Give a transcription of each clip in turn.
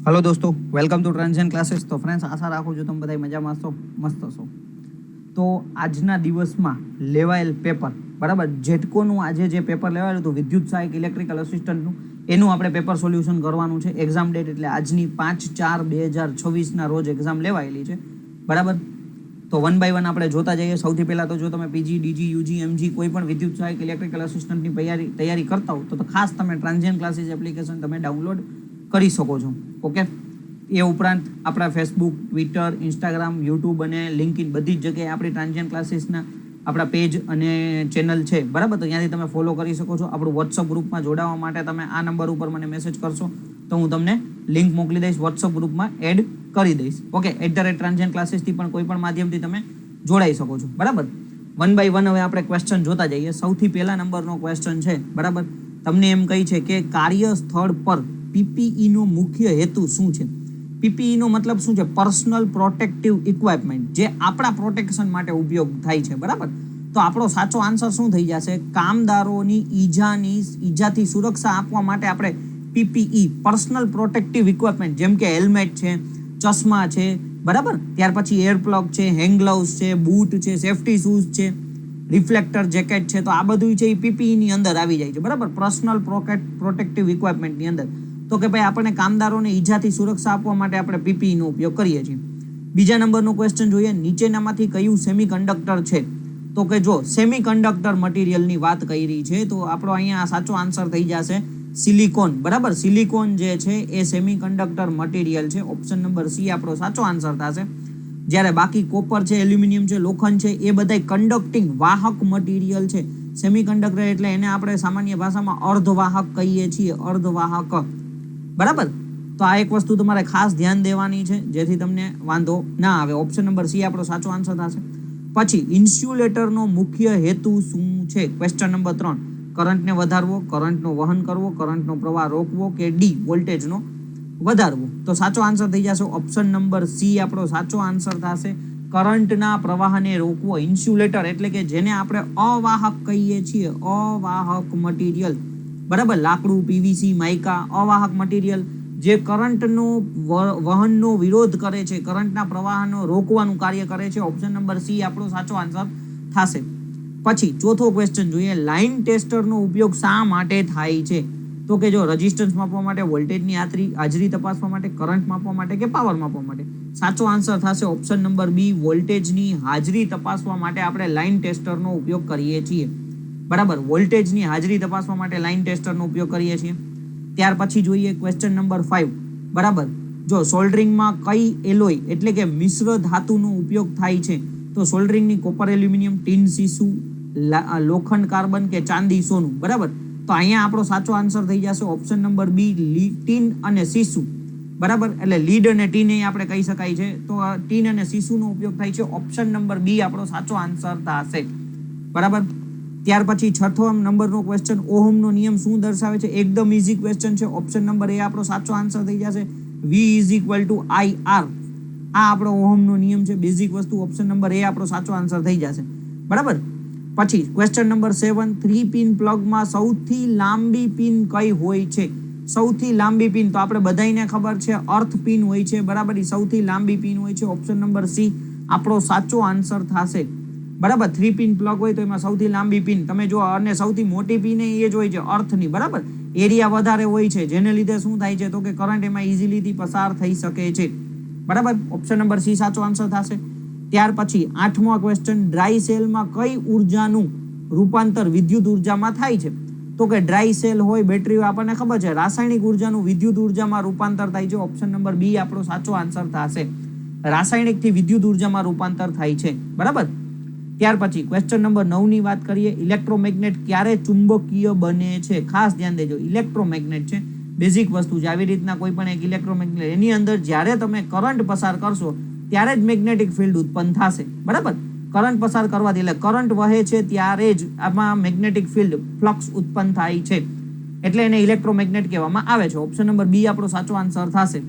Hello दोस्तों, welcome to transition classes. तो friends, आशा રાખું છું તમે બધા મજામાં હશો, મસ્ત હશો। તો આજના દિવસમાં લેવાયેલ પેપર, બરાબર, જેટકોનું આજે જે પેપર લેવાયેલું હતું વિદ્યુત સહાયક ઇલેક્ટ્રિકલ અસિસ્ટન્ટનું, એનું આપણે પેપર સોલ્યુશન કરવાનું છે। એક્ઝામ ડેટ એટલે આજની 5/4/2026ના રોજ એક્ઝામ લેવાયેલી છે, બરાબર। તો વન બાય વન આપણે જોતા જઈએ। સૌથી પહેલાં તો જો તમે પીજી, ડીજી, યુજી, એમજી કોઈ પણ વિદ્યુત સહાયક ઇલેક્ટ્રિકલ અસિસ્ટન્ટની તૈયારી કરતા હો તો ખાસ તમે ટ્રાન્ઝિશન ક્લાસીસ એપ્લિકેશન તમે ડાઉનલોડ કરી શકો છો, ઓકે। એ ઉપરાંત આપણા ફેસબુક, ટ્વિટર, ઇન્સ્ટાગ્રામ, યુટ્યુબ અને લિંકઇન બધી જ જગ્યાએ આપણી ટ્રાન્ઝિશન ક્લાસીસના આપણા પેજ અને ચેનલ છે, બરાબર। તો ત્યાંથી તમે ફોલો કરી શકો છો। આપણું વોટ્સઅપ ગ્રુપમાં જોડાવા માટે તમે આ નંબર ઉપર મને મેસેજ કરશો તો હું તમને લિંક મોકલી દઈશ, વોટ્સઅપ ગ્રુપમાં એડ કરી દઈશ, ઓકે। @ટ્રાન્ઝિશન ક્લાસીસથી પણ કોઈ પણ માધ્યમથી તમે જોડાઈ શકો છો, બરાબર। વન બાય વન હવે આપણે ક્વેશ્ચન જોતા જઈએ। સૌથી પહેલા નંબરનો ક્વેશ્ચન છે, બરાબર। તમને એમ કહી છે કે કાર્ય સ્થળ પર પીપીઈનો મુખ્ય હેતુ શું છે? પીપીઈનો મતલબ શું છે? પર્સનલ પ્રોટેક્ટિવ ઇક્વિપમેન્ટ, જે આપણા પ્રોટેક્શન માટે ઉપયોગ થાય છે, બરાબર। તો આપણો સાચો આન્સર શું થઈ જશે? કામદારોની ઈજાથી સુરક્ષા આપવા માટે આપણે પીપીઈ, પર્સનલ પ્રોટેક્ટિવ ઇક્વિપમેન્ટ, જેમ કે હેલ્મેટ છે, ચશ્મા છે, બરાબર, ત્યાર પછી એર પ્લગ છે, હેન્ડ ગ્લવ્સ છે, બૂટ છે, સેફટી શૂઝ છે, રિફ્લેક્ટર જેકેટ છે, તો આ બધું છે એ પીપીઈની અંદર આવી જાય છે, બરાબર, પર્સનલ પ્રોટેક્ટિવ ઇક્વિપમેન્ટની અંદર। તો કે ભાઈ આપણને કામદારોને ઈજાથી સુરક્ષા આપવા માટે આપણે પીપીઈનો ઉપયોગ કરીએ છીએ। બીજા નંબરનો ક્વેશ્ચન જોઈએ, નીચેનામાંથી કયું સેમિકન્ડક્ટર છે? તો કે જો સેમિકન્ડક્ટર મટીરિયલની વાત કરી છે તો આપણો અહીંયા સાચો આન્સર થઈ જશે સિલિકોન, બરાબર। સિલિકોન જે છે એ સેમિકન્ડક્ટર મટીરિયલ છે, ઓપ્શન નંબર સી આપણો સાચો આન્સર થશે। જ્યારે બાકી કોપર છે, એલ્યુમિનિયમ છે, લોખંડ છે, એ બધા કન્ડક્ટિંગ વાહક મટીરિયલ છે। સેમિકન્ડક્ટર એટલે એને આપણે સામાન્ય ભાષામાં અર્ધવાહક કહીએ છીએ, અર્ધવાહક, બરાબર। તો આ એક વસ્તુ તમારે ખાસ ધ્યાન દેવાની છે જેથી તમને વાંધો ના આવે। ઓપ્શન નંબર સી આપણો સાચો આન્સર થશે। પછી ઇન્સ્યુલેટરનો મુખ્ય હેતુ શું છે? ક્વેશ્ચન નંબર 3, કરંટને વધારવો, કરંટનો વહન કરવો, કરંટનો પ્રવાહ રોકવો કે ડી વોલ્ટેજનો વધારવો? તો સાચો આન્સર થઈ જશે ઓપ્શન નંબર સી આપણો સાચો આન્સર થશે, કરંટના પ્રવાહને રોકવો। ઇન્સ્યુલેટર એટલે કે જેને આપણે અવાહક કહીએ છીએ, અવાહક મટીરિયલ, બરાબર, લાકડું, પીવીસી, માઇકા, અવાહક મટીરિયલ જે કરંટનો વહનનો વિરોધ કરે છે, કરંટના પ્રવાહનો રોકવાનું કાર્ય કરે છે। ઓપ્શન નંબર સી આપણો સાચો આન્સર થશે। પછી ચોથો ક્વેશ્ચન જોઈએ, લાઇન ટેસ્ટરનો ઉપયોગ શા માટે થાય છે? તો કે જો રેઝિસ્ટન્સ માપવા માટે, વોલ્ટેજની હાજરી તપાસવા માટે, કરંટ માપવા માટે કે પાવર માપવા માટે? સાચો આન્સર થશે ઓપ્શન નંબર બી, વોલ્ટેજની હાજરી તપાસવા માટે આપણે લાઇન ટેસ્ટરનો ઉપયોગ કરીએ છીએ, બરાબર। વોલ્ટેજની હાજરી તપાસવા માટે લાઇન ટેસ્ટરનો ઉપયોગ કરીએ છીએ। ત્યાર પછી જોઈએ ક્વેશ્ચન નંબર 5, બરાબર। જો સોલ્ડરિંગમાં કઈ એલોય એટલે કે મિશ્ર ધાતુનો ઉપયોગ થાય છે? તો સોલ્ડરિંગની કોપર, એલ્યુમિનિયમ, ટીન, સીસુ, લોખંડ, કાર્બન કે ચાંદી, સોનું, બરાબર। તો અહીંયા આપણો સાચો આન્સર થઈ જશે ઓપ્શન નંબર બી, ટીન અને સીસુ, બરાબર। એટલે લીડ અને ટીન એ આપણે કહી શકાય છે, તો ટીન અને સીસુનો ઉપયોગ થાય છે। ઓપ્શન નંબર બી આપણો સાચો આન્સર થશે, બરાબર। ત્યાર પછી છઠ્ઠો નંબરનો ક્વેશ્ચન, ઓહમનો નિયમ શું દર્શાવે છે? એકદમ ઈઝી ક્વેશ્ચન છે, ઓપ્શન નંબર એ આપણો સાચો આન્સર થઈ જશે, V = IR। આ આપણો ઓહમનો નિયમ છે, બેઝિક વસ્તુ, ઓપ્શન નંબર એ આપણો સાચો આન્સર થઈ જશે, બરાબર। પછી ક્વેશ્ચન નંબર 7, 3 પિન પ્લગમાં સૌથી લાંબી પિન કઈ હોય છે? સૌથી લાંબી પિન તો આપણે બધાને ખબર છે અર્થ પિન હોય છે, બરાબર, એ સૌથી લાંબી પિન હોય છે। ઓપ્શન નંબર સી આપણો સાચો આન્સર થશે, બરાબર। 3 પિન પ્લગ હોય તો એમાં સૌથી લાંબી પિન તમે જો, અને સૌથી મોટી પિન એ જ હોય છે અર્થની, બરાબર। એરિયા વધારે હોય છે જેને લીધે શું થાય છે તો કે કરંટ એમાં ઇઝીલીથી પસાર થઈ શકે છે, બરાબર। ઓપ્શન નંબર સી સાચો આન્સર થશે। ત્યાર પછી 8મો ક્વેશ્ચન, ડ્રાય સેલમાં કઈ ઉર્જાનું રૂપાંતર વિદ્યુત ઉર્જામાં થાય છે? તો કે ડ્રાય સેલ હોય, બેટરી આપણને ખબર છે, રાસાયણિક ઉર્જાનું વિદ્યુત ઉર્જામાં રૂપાંતર થાય છે। ઓપ્શન નંબર બી આપણો સાચો આન્સર થશે, રાસાયણિકથી વિદ્યુત ઉર્જામાં રૂપાંતર થાય છે, બરાબર। ત્યાર પછી ક્વેશ્ચન નંબર 9ની વાત કરીએ, ઇલેક્ટ્રોમેગ્નેટ ક્યારે ચુંબકીય બને છે? ખાસ ધ્યાન દેજો, ઇલેક્ટ્રોમેગ્નેટ છે, બેઝિક વસ્તુ છે, આવી રીતના કોઈ પણ એક ઇલેક્ટ્રોમેગ્નેટ, એની અંદર જ્યારે તમે કરંટ પસાર કરશો ત્યારે જ મેગ્નેટિક ફિલ્ડ ઉત્પન્ન થશે, બરાબર। કરંટ પસાર કરવાથી, એટલે કરંટ વહે છે ત્યારે જ આમાં મેગ્નેટિક ફિલ્ડ, ફ્લક્સ ઉત્પન્ન થાય છે, એટલે એને ઇલેક્ટ્રોમેગ્નેટ કહેવામાં આવે છે। ઓપ્શન નંબર બી આપણો સાચો આન્સર થશે।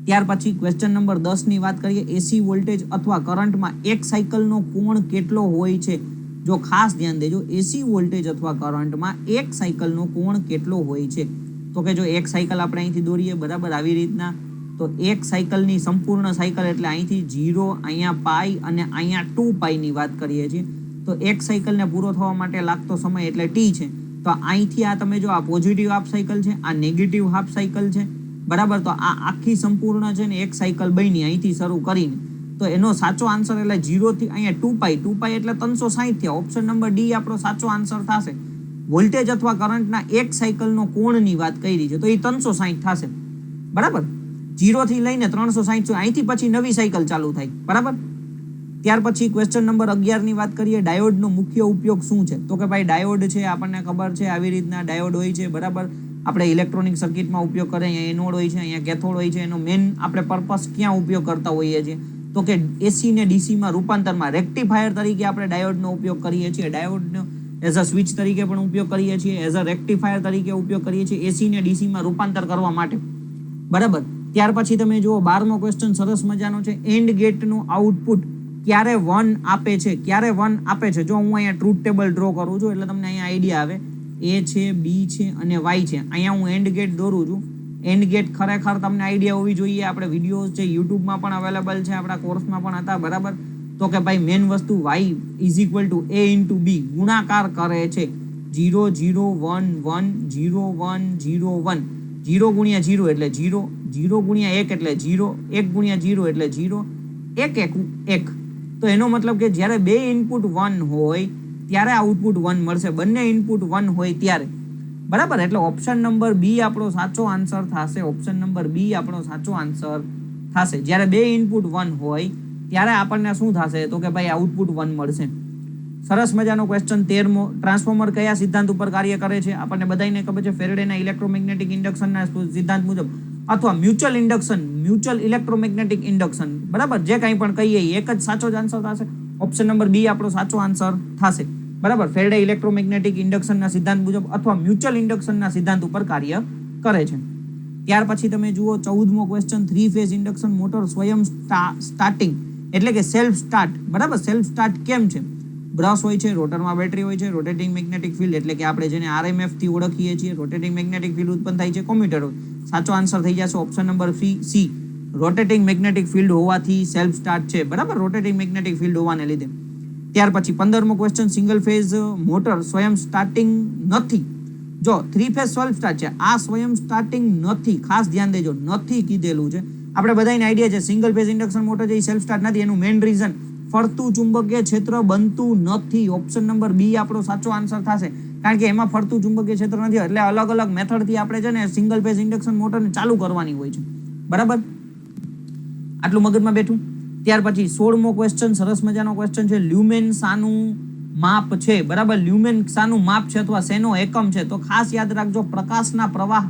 ત્યાર પછી ક્વેશ્ચન નંબર 10ની વાત કરીએ, એસી વોલ્ટેજ અથવા કરંટમાં એક સાયકલનો કોણ કેટલો હોય છે? જો ખાસ ધ્યાન દેજો, એસી વોલ્ટેજ અથવા કરંટમાં એક સાયકલનો કોણ કેટલો હોય છે? તો કે જો એક સાયકલ આપણે અહીંથી દોરીએ, બરાબર, આવી રીતના, તો એક સાયકલની સંપૂર્ણ સાયકલ એટલે અહીંથી 0, અહીંયા પાઈ અને અહીંયા 2 પાઈની વાત કરીએ છીએ. તો એક સાયકલને પૂરો થવા માટે લાગતો સમય એટલે ટી છે. તો અહીંથી આ તમે જો આ પોઝિટિવ હાફ સાયકલ છે, આ નેગેટિવ હાફ સાયકલ છે, બરાબર. તો આ આખી સંપૂર્ણ છે ને એક સાયકલ બની અહીંથી શરૂ કરીને. તો એનો સાચો આન્સર એટલે 0 થી અહીંયા 2 પાઈ એટલે 360 થયા. ઓપ્શન નંબર ડી આપણો સાચો આન્સર થશે. વોલ્ટેજ અથવા કરંટના એક સાયકલનો કોણની વાત કરી છે તો એ 360 થશે, બરાબર. 0 થી લઈને 360 અહીંથી પછી નવી સાયકલ ચાલુ થાય, બરાબર. ત્યાર પછી ક્વેશ્ચન નંબર 11 ની વાત કરીએ. ડાયોડનો મુખ્ય ઉપયોગ શું છે? તો કે ભાઈ ડાયોડ છે આપણને ખબર છે, આવી રીતના ડાયોડ હોય છે, બરાબર. આપણે ઇલેક્ટ્રોનિક સર્કિટમાં ઉપયોગ કરીએ, અહીંયા એનોડ હોય છે, અહીંયા કેથોડ હોય છે. એનો મેઇન આપણે પર્પસ ક્યાં ઉપયોગ કરતા હોઈએ છીએ? તો કે એસી ને ડીસીમાં રૂપાંતરમાં રેક્ટિફાયર તરીકે આપણે ડાયોડનો ઉપયોગ કરીએ છીએ. ડાયોડનો એઝ અ સ્વિચ તરીકે પણ ઉપયોગ કરીએ છીએ, એઝ અ રેક્ટિફાયર તરીકે ઉપયોગ કરીએ છીએ એસી ને ડીસીમાં રૂપાંતર કરવા માટે, બરાબર. ત્યાર પછી તમે જુઓ 12મો ક્વેશ્ચન સરસ મજાનો છે. એન્ડ ગેટનું આઉટપુટ ક્યારે 1 આપે છે? ક્યારે 1 આપે છે? જો હું અહીંયા ટ્રુથ ટેબલ ડ્રો કરું છું એટલે તમને અહીંયા આઈડિયા આવે. એ છે, બી છે અને વાય છે. અહીંયા હું એન્ડ ગેટ દોરું છું. એન્ડ ગેટ ખરેખર તમને આઈડિયા હોવી જોઈએ. આપણે વિડીયોઝ છે યુટ્યુબમાં પણ અવેલેબલ છે, આપણા કોર્સમાં પણ હતા, બરાબર. તો કે ભાઈ મેન વસ્તુ y = a * b ગુણાકાર કરે છે. 0 0 1 1 0 1 0 1 0 × 0 એટલે 0, 0 × 1 એટલે 0, 1 × 0 એટલે 0, 1 1 1. તો એનો મતલબ કે જ્યારે બે ઇનપુટ 1 હોય ત્યારે આઉટપુટ 1 મળશે, બંને ઇનપુટ 1 હોય ત્યારે, બરાબર. એટલે ઓપ્શન નંબર બી આપણો સાચો આન્સર થશે. ઓપ્શન નંબર બી આપણો સાચો આન્સર થશે. જ્યારે બે ઇનપુટ 1 હોય ત્યારે આપણને શું થશે? તો કે ભાઈ આઉટપુટ 1 મળશે. સરસ મજાનો ક્વેશ્ચન 13મો. ટ્રાન્સફોર્મર કયા સિદ્ધાંત ઉપર કાર્ય કરે છે? આપણને બધાને ખબર છે, ફેરેડેના ઇલેક્ટ્રોમેગ્નેટિક ઇન્ડક્શનના સિદ્ધાંત મુજબ, અથવા mutual induction, mutual electromagnetic induction, બરાબર. જે કંઈ પણ કહીએ એક જ સાચો જ આન્સર થશે. ઓપ્શન નંબર બી આપણો સાચો આન્સર થશે, બરાબર. ફેરેડે ઇલેક્ટ્રોમેગ્નેટિક ઇન્ડક્શનના સિદ્ધાંત મુજબ અથવા મ્યુચ્યુઅલ ઇન્ડક્શનના સિદ્ધાંત ઉપર કાર્ય કરે છે. ત્યાર પછી તમે જુઓ 14મો ક્વેશ્ચન. 3 ફેઝ ઇન્ડક્શન મોટર સ્વયં સ્ટાર્ટિંગ એટલે કે સેલ્ફ સ્ટાર્ટ, બરાબર. સેલ્ફ સ્ટાર્ટ કેમ છે? બ્રશ હોય છે, રોટરમાં બેટરી હોય છે, રોટેટિંગ મેગ્નેટિક ફિલ્ડ એટલે કે આપણે જેને RMF થી ઓળખીએ છીએ, રોટેટિંગ મેગ્નેટિક ફિલ્ડ ઉત્પન્ન થાય છે, કોમ્યુટેટર હોય. સાચો આન્સર થઈ જશે option number C, rotating magnetic field હોવાથી સેલ્ફ સ્ટાર્ટ છે, બરાબર. રોટેટિંગ મેગ્નેટિક ફિલ્ડ હોવાને લીધે. ત્યાર પછી 15મો ક્વેશ્ચન. સિંગલ ફેઝ મોટર સ્વયં સ્ટાર્ટિંગ નથી. જો 3 ફેઝ સેલ્ફ સ્ટાર્ટ છે, આ સ્વયં સ્ટાર્ટિંગ નથી. ખાસ ધ્યાન દેજો, નથી કીધેલું છે. આપણે બધાને આઈડિયા છે સિંગલ ફેઝ ઇન્ડક્શન મોટર જે સેલ્ફ સ્ટાર્ટ નથી, એનું મેઇન રીઝન ફરતું ચુંબકીય ક્ષેત્ર બનતું નથી. ઓપ્શન નંબર બી આપણો સાચો આન્સર થશે, કારણ કે એમાં ફરતું ચુંબકીય ક્ષેત્ર નથી. એટલે અલગ અલગ મેથડથી આપણે છે ને સિંગલ ફેઝ ઇન્ડક્શન મોટરને ચાલુ કરવાની હોય છે, બરાબર. આટલું મગજમાં બેઠું. ત્યાર પછી 16મો ક્વેશ્ચન સરસ મજાનો ક્વેશ્ચન છે. લ્યુમેન શાનું માપ છે? બરાબર. લ્યુમેન શાનું માપ છે અથવા શેનો એકમ છે? તો ખાસ યાદ રાખજો, પ્રકાશના પ્રવાહ,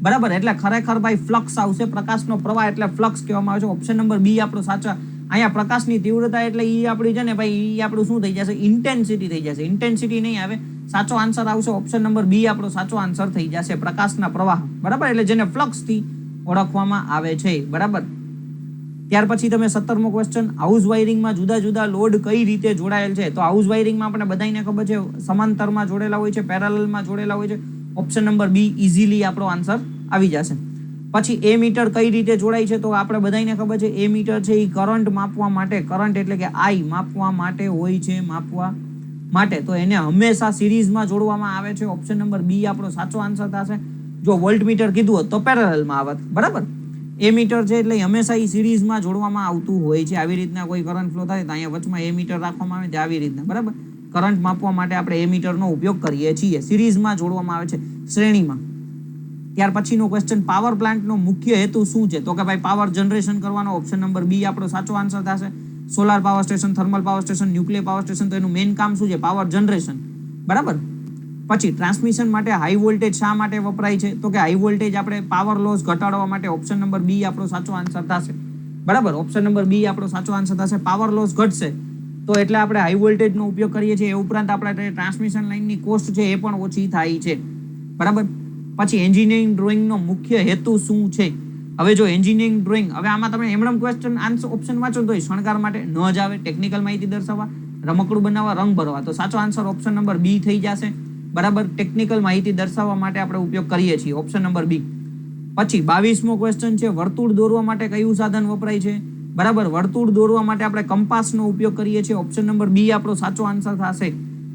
બરાબર. એટલે ખરેખર ભાઈ ફ્લક્સ આવશે. પ્રકાશનો પ્રવાહ એટલે ફ્લક્સ કહેવામાં આવે છે. ઓપ્શન નંબર બી આપણો સાચો. અહીંયા પ્રકાશની તીવ્રતા એટલે એ આપણી છે ને ભાઈ, એ આપણું શું થઈ જશે? ઇન્ટેન્સિટી થઈ જશે. ઇન્ટેન્સિટી નહીં આવે, સાચો આન્સર આવશે ઓપ્શન નંબર બી આપણો સાચો આન્સર થઈ જશે, પ્રકાશના પ્રવાહ, બરાબર. એટલે જેને ફ્લક્સથી ઓળખવામાં આવે છે, બરાબર. ત્યાર પછી તમે 17મો ક્વેશ્ચન. હાઉસ વાયરિંગમાં જુદા જુદા લોડ કઈ રીતે જોડાયેલ છે? તો હાઉસ વાયરિંગમાં આપણે બધાને ખબર છે સમાંતરમાં જોડેલા હોય છે, પેરેલલમાં જોડેલા હોય છે. ઓપ્શન નંબર બી ઇઝીલી આપણો આન્સર આવી જશે. પછી એ મીટર કઈ રીતે જોડાય છે? તો આપણે બધાને ખબર છે એ મીટર છે એ કરંટ માપવા માટે, કરંટ એટલે કે આઈ માપવા માટે હોય છે, માપવા માટે. તો એને હંમેશા સિરીઝમાં જોડવામાં આવે છે. ઓપ્શન નંબર બી આપણો સાચો આન્સર થશે. જો વોલ્ટ મીટર કીધું હોત તો પેરેલલમાં આવત, બરાબર. એ મીટર છે એટલે હંમેશા એ સિરીઝમાં જોડવામાં આવતું હોય છે. આવી રીતના કોઈ કરંટ ફ્લો થાય તો અહીંયા વચમાં એ મીટર રાખવામાં આવે છે, આવી રીતના, બરાબર. કરંટ માપવા માટે આપણે એ મીટરનો ઉપયોગ કરીએ છીએ. સિરીઝમાં જોડવામાં આવે છે, શ્રેણીમાં. ત્યાર પછીનો ક્વેશ્ચન. પાવર પ્લાન્ટનો મુખ્ય હેતુ શું છે? તો કે ભાઈ પાવર જનરેશન કરવાનો. ઓપ્શન નંબર બી આપણો સાચો આન્સર થશે. Solar power station, thermal power station, nuclear power station, તો એનું મેઇન કામ શું છે? પાવર જનરેશન, બરાબર. પછી ટ્રાન્સમિશન માટે હાઈ વોલ્ટેજ શા માટે વપરાય છે? તો કે હાઈ વોલ્ટેજ આપણે પાવર લોસ ઘટાડવા માટે. ઓપ્શન નંબર બી આપણો સાચો આન્સર થશે, બરાબર. ઓપ્શન નંબર બી આપણો સાચો આન્સર થશે. પાવર લોસ ઘટશે તો એટલે આપણે હાઈ વોલ્ટેજનો ઉપયોગ કરીએ છીએ. એ ઉપરાંત આપણે ટ્રાન્સમિશન લાઇનની કોસ્ટ છે એ પણ ઓછી થાય છે, બરાબર. પછી એન્જિનિયરિંગ ડ્રોઈંગનો મુખ્ય હેતુ શું છે? હવે જો એન્જિનિયરિંગ ડ્રોઈંગ, હવે આમાં તમે એમણમ ક્વેશ્ચન આન્સર ઓપ્શન વાંચો તો શણગાર માટે ન જ આવે, ટેકનિકલ માહિતી દર્શાવવા, રમકડું બનાવવા, રંગ ભરવા. તો સાચો આન્સર ઓપ્શન નંબર બી થઈ જશે. બરાબર, ટેકનિકલ માહિતી દર્શાવવા માટે આપણે ઉપયોગ કરીએ છીએ, ઓપ્શન નંબર બી. પછી 22મો ક્વેશ્ચન છે, વર્તુળ દોરવા માટે કયું સાધન વપરાય છે? બરાબર, વર્તુળ દોરવા માટે આપણે કંપાસનો ઉપયોગ કરીએ છીએ, ઓપ્શન નંબર બી આપણો સાચો આન્સર થશે.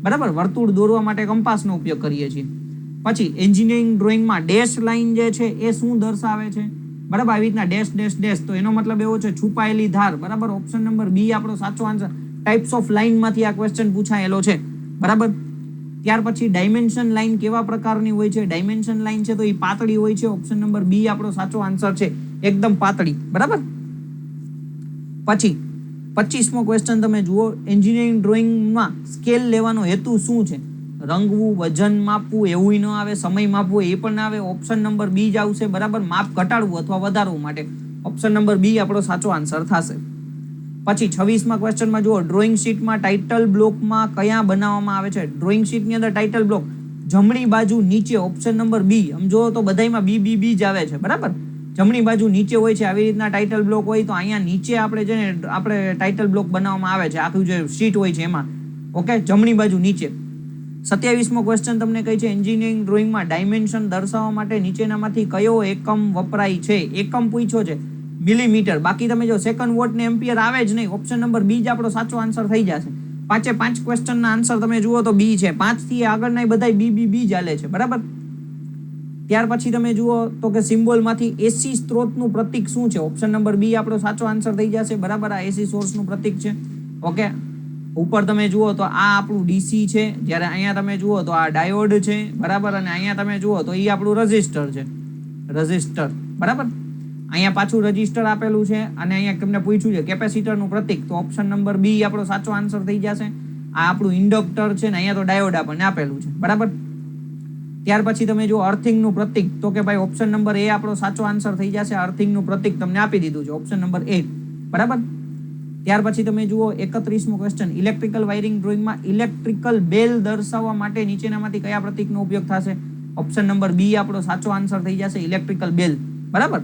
બરાબર, વર્તુળ દોરવા માટે કંપાસનો ઉપયોગ કરીએ છીએ. પછી એન્જિનિયરિંગ ડ્રોઈંગમાં ડેશ લાઈન જે છે એ શું દર્શાવે છે? બરાબર, આવી રીતના ડેશ ડેશ ડેશ, તો એનો મતલબ એવો છે છુપાયેલી ધાર. બરાબર, ઓપ્શન નંબર બી આપણો સાચો આન્સર. ટાઈપ્સ ઓફ લાઈનમાંથી આ ક્વેશ્ચન પૂછાયેલો છે. બરાબર, ત્યાર પછી ડાયમેન્શન લાઈન કેવા પ્રકારની હોય છે? ડાયમેન્શન લાઈન છે તો એ પાતળી હોય છે, ઓપ્શન નંબર બી આપણો સાચો આન્સર છે, એકદમ પાતળી. બરાબર, પછી 25મો ક્વેશ્ચન તમે જુઓ, એન્જિનિયરિંગ ડ્રોઈંગમાં સ્કેલ લેવાનો હેતુ શું છે? રંગવું, વજન માપવું, એવું ન આવે, સમય માપવું એ પણ ના આવે, ઓપ્શન નંબર બી જ આવશે. બરાબર, માપ ઘટાડવું અથવા વધારવું માટે, ઓપ્શન નંબર બી આપણો સાચો આન્સર થશે. પછી 26મા ક્વેશ્ચનમાં જુઓ, ડ્રોઈંગ શીટમાં ટાઇટલ બ્લોકમાં કયા બનાવવામાં આવે છે? ડ્રોઈંગ શીટની અંદર ટાઇટલ બ્લોક જમણી બાજુ નીચે, ઓપ્શન નંબર બી. આમ જો તો બધાયમાં બી બી બી જ આવે છે. બરાબર, જમણી બાજુ નીચે હોય છે. આવી રીતના ટાઇટલ બ્લોક હોય તો અહીંયા નીચે આપણે છે ને આપણે ટાઇટલ બ્લોક બનાવવામાં આવે છે, આખું જે શીટ હોય છે એમાં. ઓકે, જમણી બાજુ નીચે. 27મો ક્વેશ્ચન તમને કહે છે, એન્જિનિયરિંગ ડ્રોઈંગમાં ડાયમેન્શન દર્શાવવા માટે નીચેનામાંથી કયો એકમ વપરાય છે? એકમ પૂછ્યો છે, મિલીમીટર. બાકી તમે જો સેકન્ડ, વોટ ને એમ્પિયર આવે જ નહીં, ઓપ્શન નંબર બી જ આપણો સાચો આન્સર થઈ જશે. 5 ક્વેશ્ચનના આન્સર તમે જુઓ તો બી છે. 5 થી આગળના બધા બી બી બી ચાલે છે. બરાબર, ત્યાર પછી તમે જુઓ તો કે સિમ્બોલમાંથી એસી સ્ત્રોતનું પ્રતીક શું છે? ઓપ્શન નંબર બી આપણો સાચો આન્સર થઈ જશે. બરાબર, આ એસી સોર્સનું પ્રતીક છે. ઓકે, ઉપર તમે જુઓ તો આ આપણું ડીસી છે, જ્યારે અહીંયા તમે જુઓ તો આ ડાયોડ છે. બરાબર, અને અહીંયા તમે જુઓ તો એ આપણું રજિસ્ટર છે, રજિસ્ટર. બરાબર, અહીંયા પાછું રજિસ્ટર આપેલું છે, અને અહીંયા તમને પૂછ્યું છે કેપેસિટરનું પ્રતીક, તો ઓપ્શન નંબર બી આપણો સાચો આન્સર થઈ જશે. આ આપણું ઇન્ડક્ટર છે ને અહીંયા તો ડાયોડ આપણને આપેલું છે. બરાબર, ત્યાર પછી તમે જુઓ અર્થિંગનું પ્રતીક, તો કે ભાઈ ઓપ્શન નંબર એ આપણો સાચો આન્સર થઈ જશે. અર્થિંગનું પ્રતીક તમને આપી દીધું છે, ઓપ્શન નંબર એ. બરાબર, ત્યાર પછી તમે જુઓ 31મો ક્વેશ્ચન, ઇલેક્ટ્રિકલ વાયરિંગ ડ્રોઈંગમાં ઇલેક્ટ્રિકલ બેલ દર્શાવવા માટે નીચેનામાંથી કયા પ્રતીકનો ઉપયોગ થશે? ઓપ્શન નંબર બી આપણો સાચો આન્સર થઈ જશે, ઇલેક્ટ્રિકલ બેલ. બરાબર,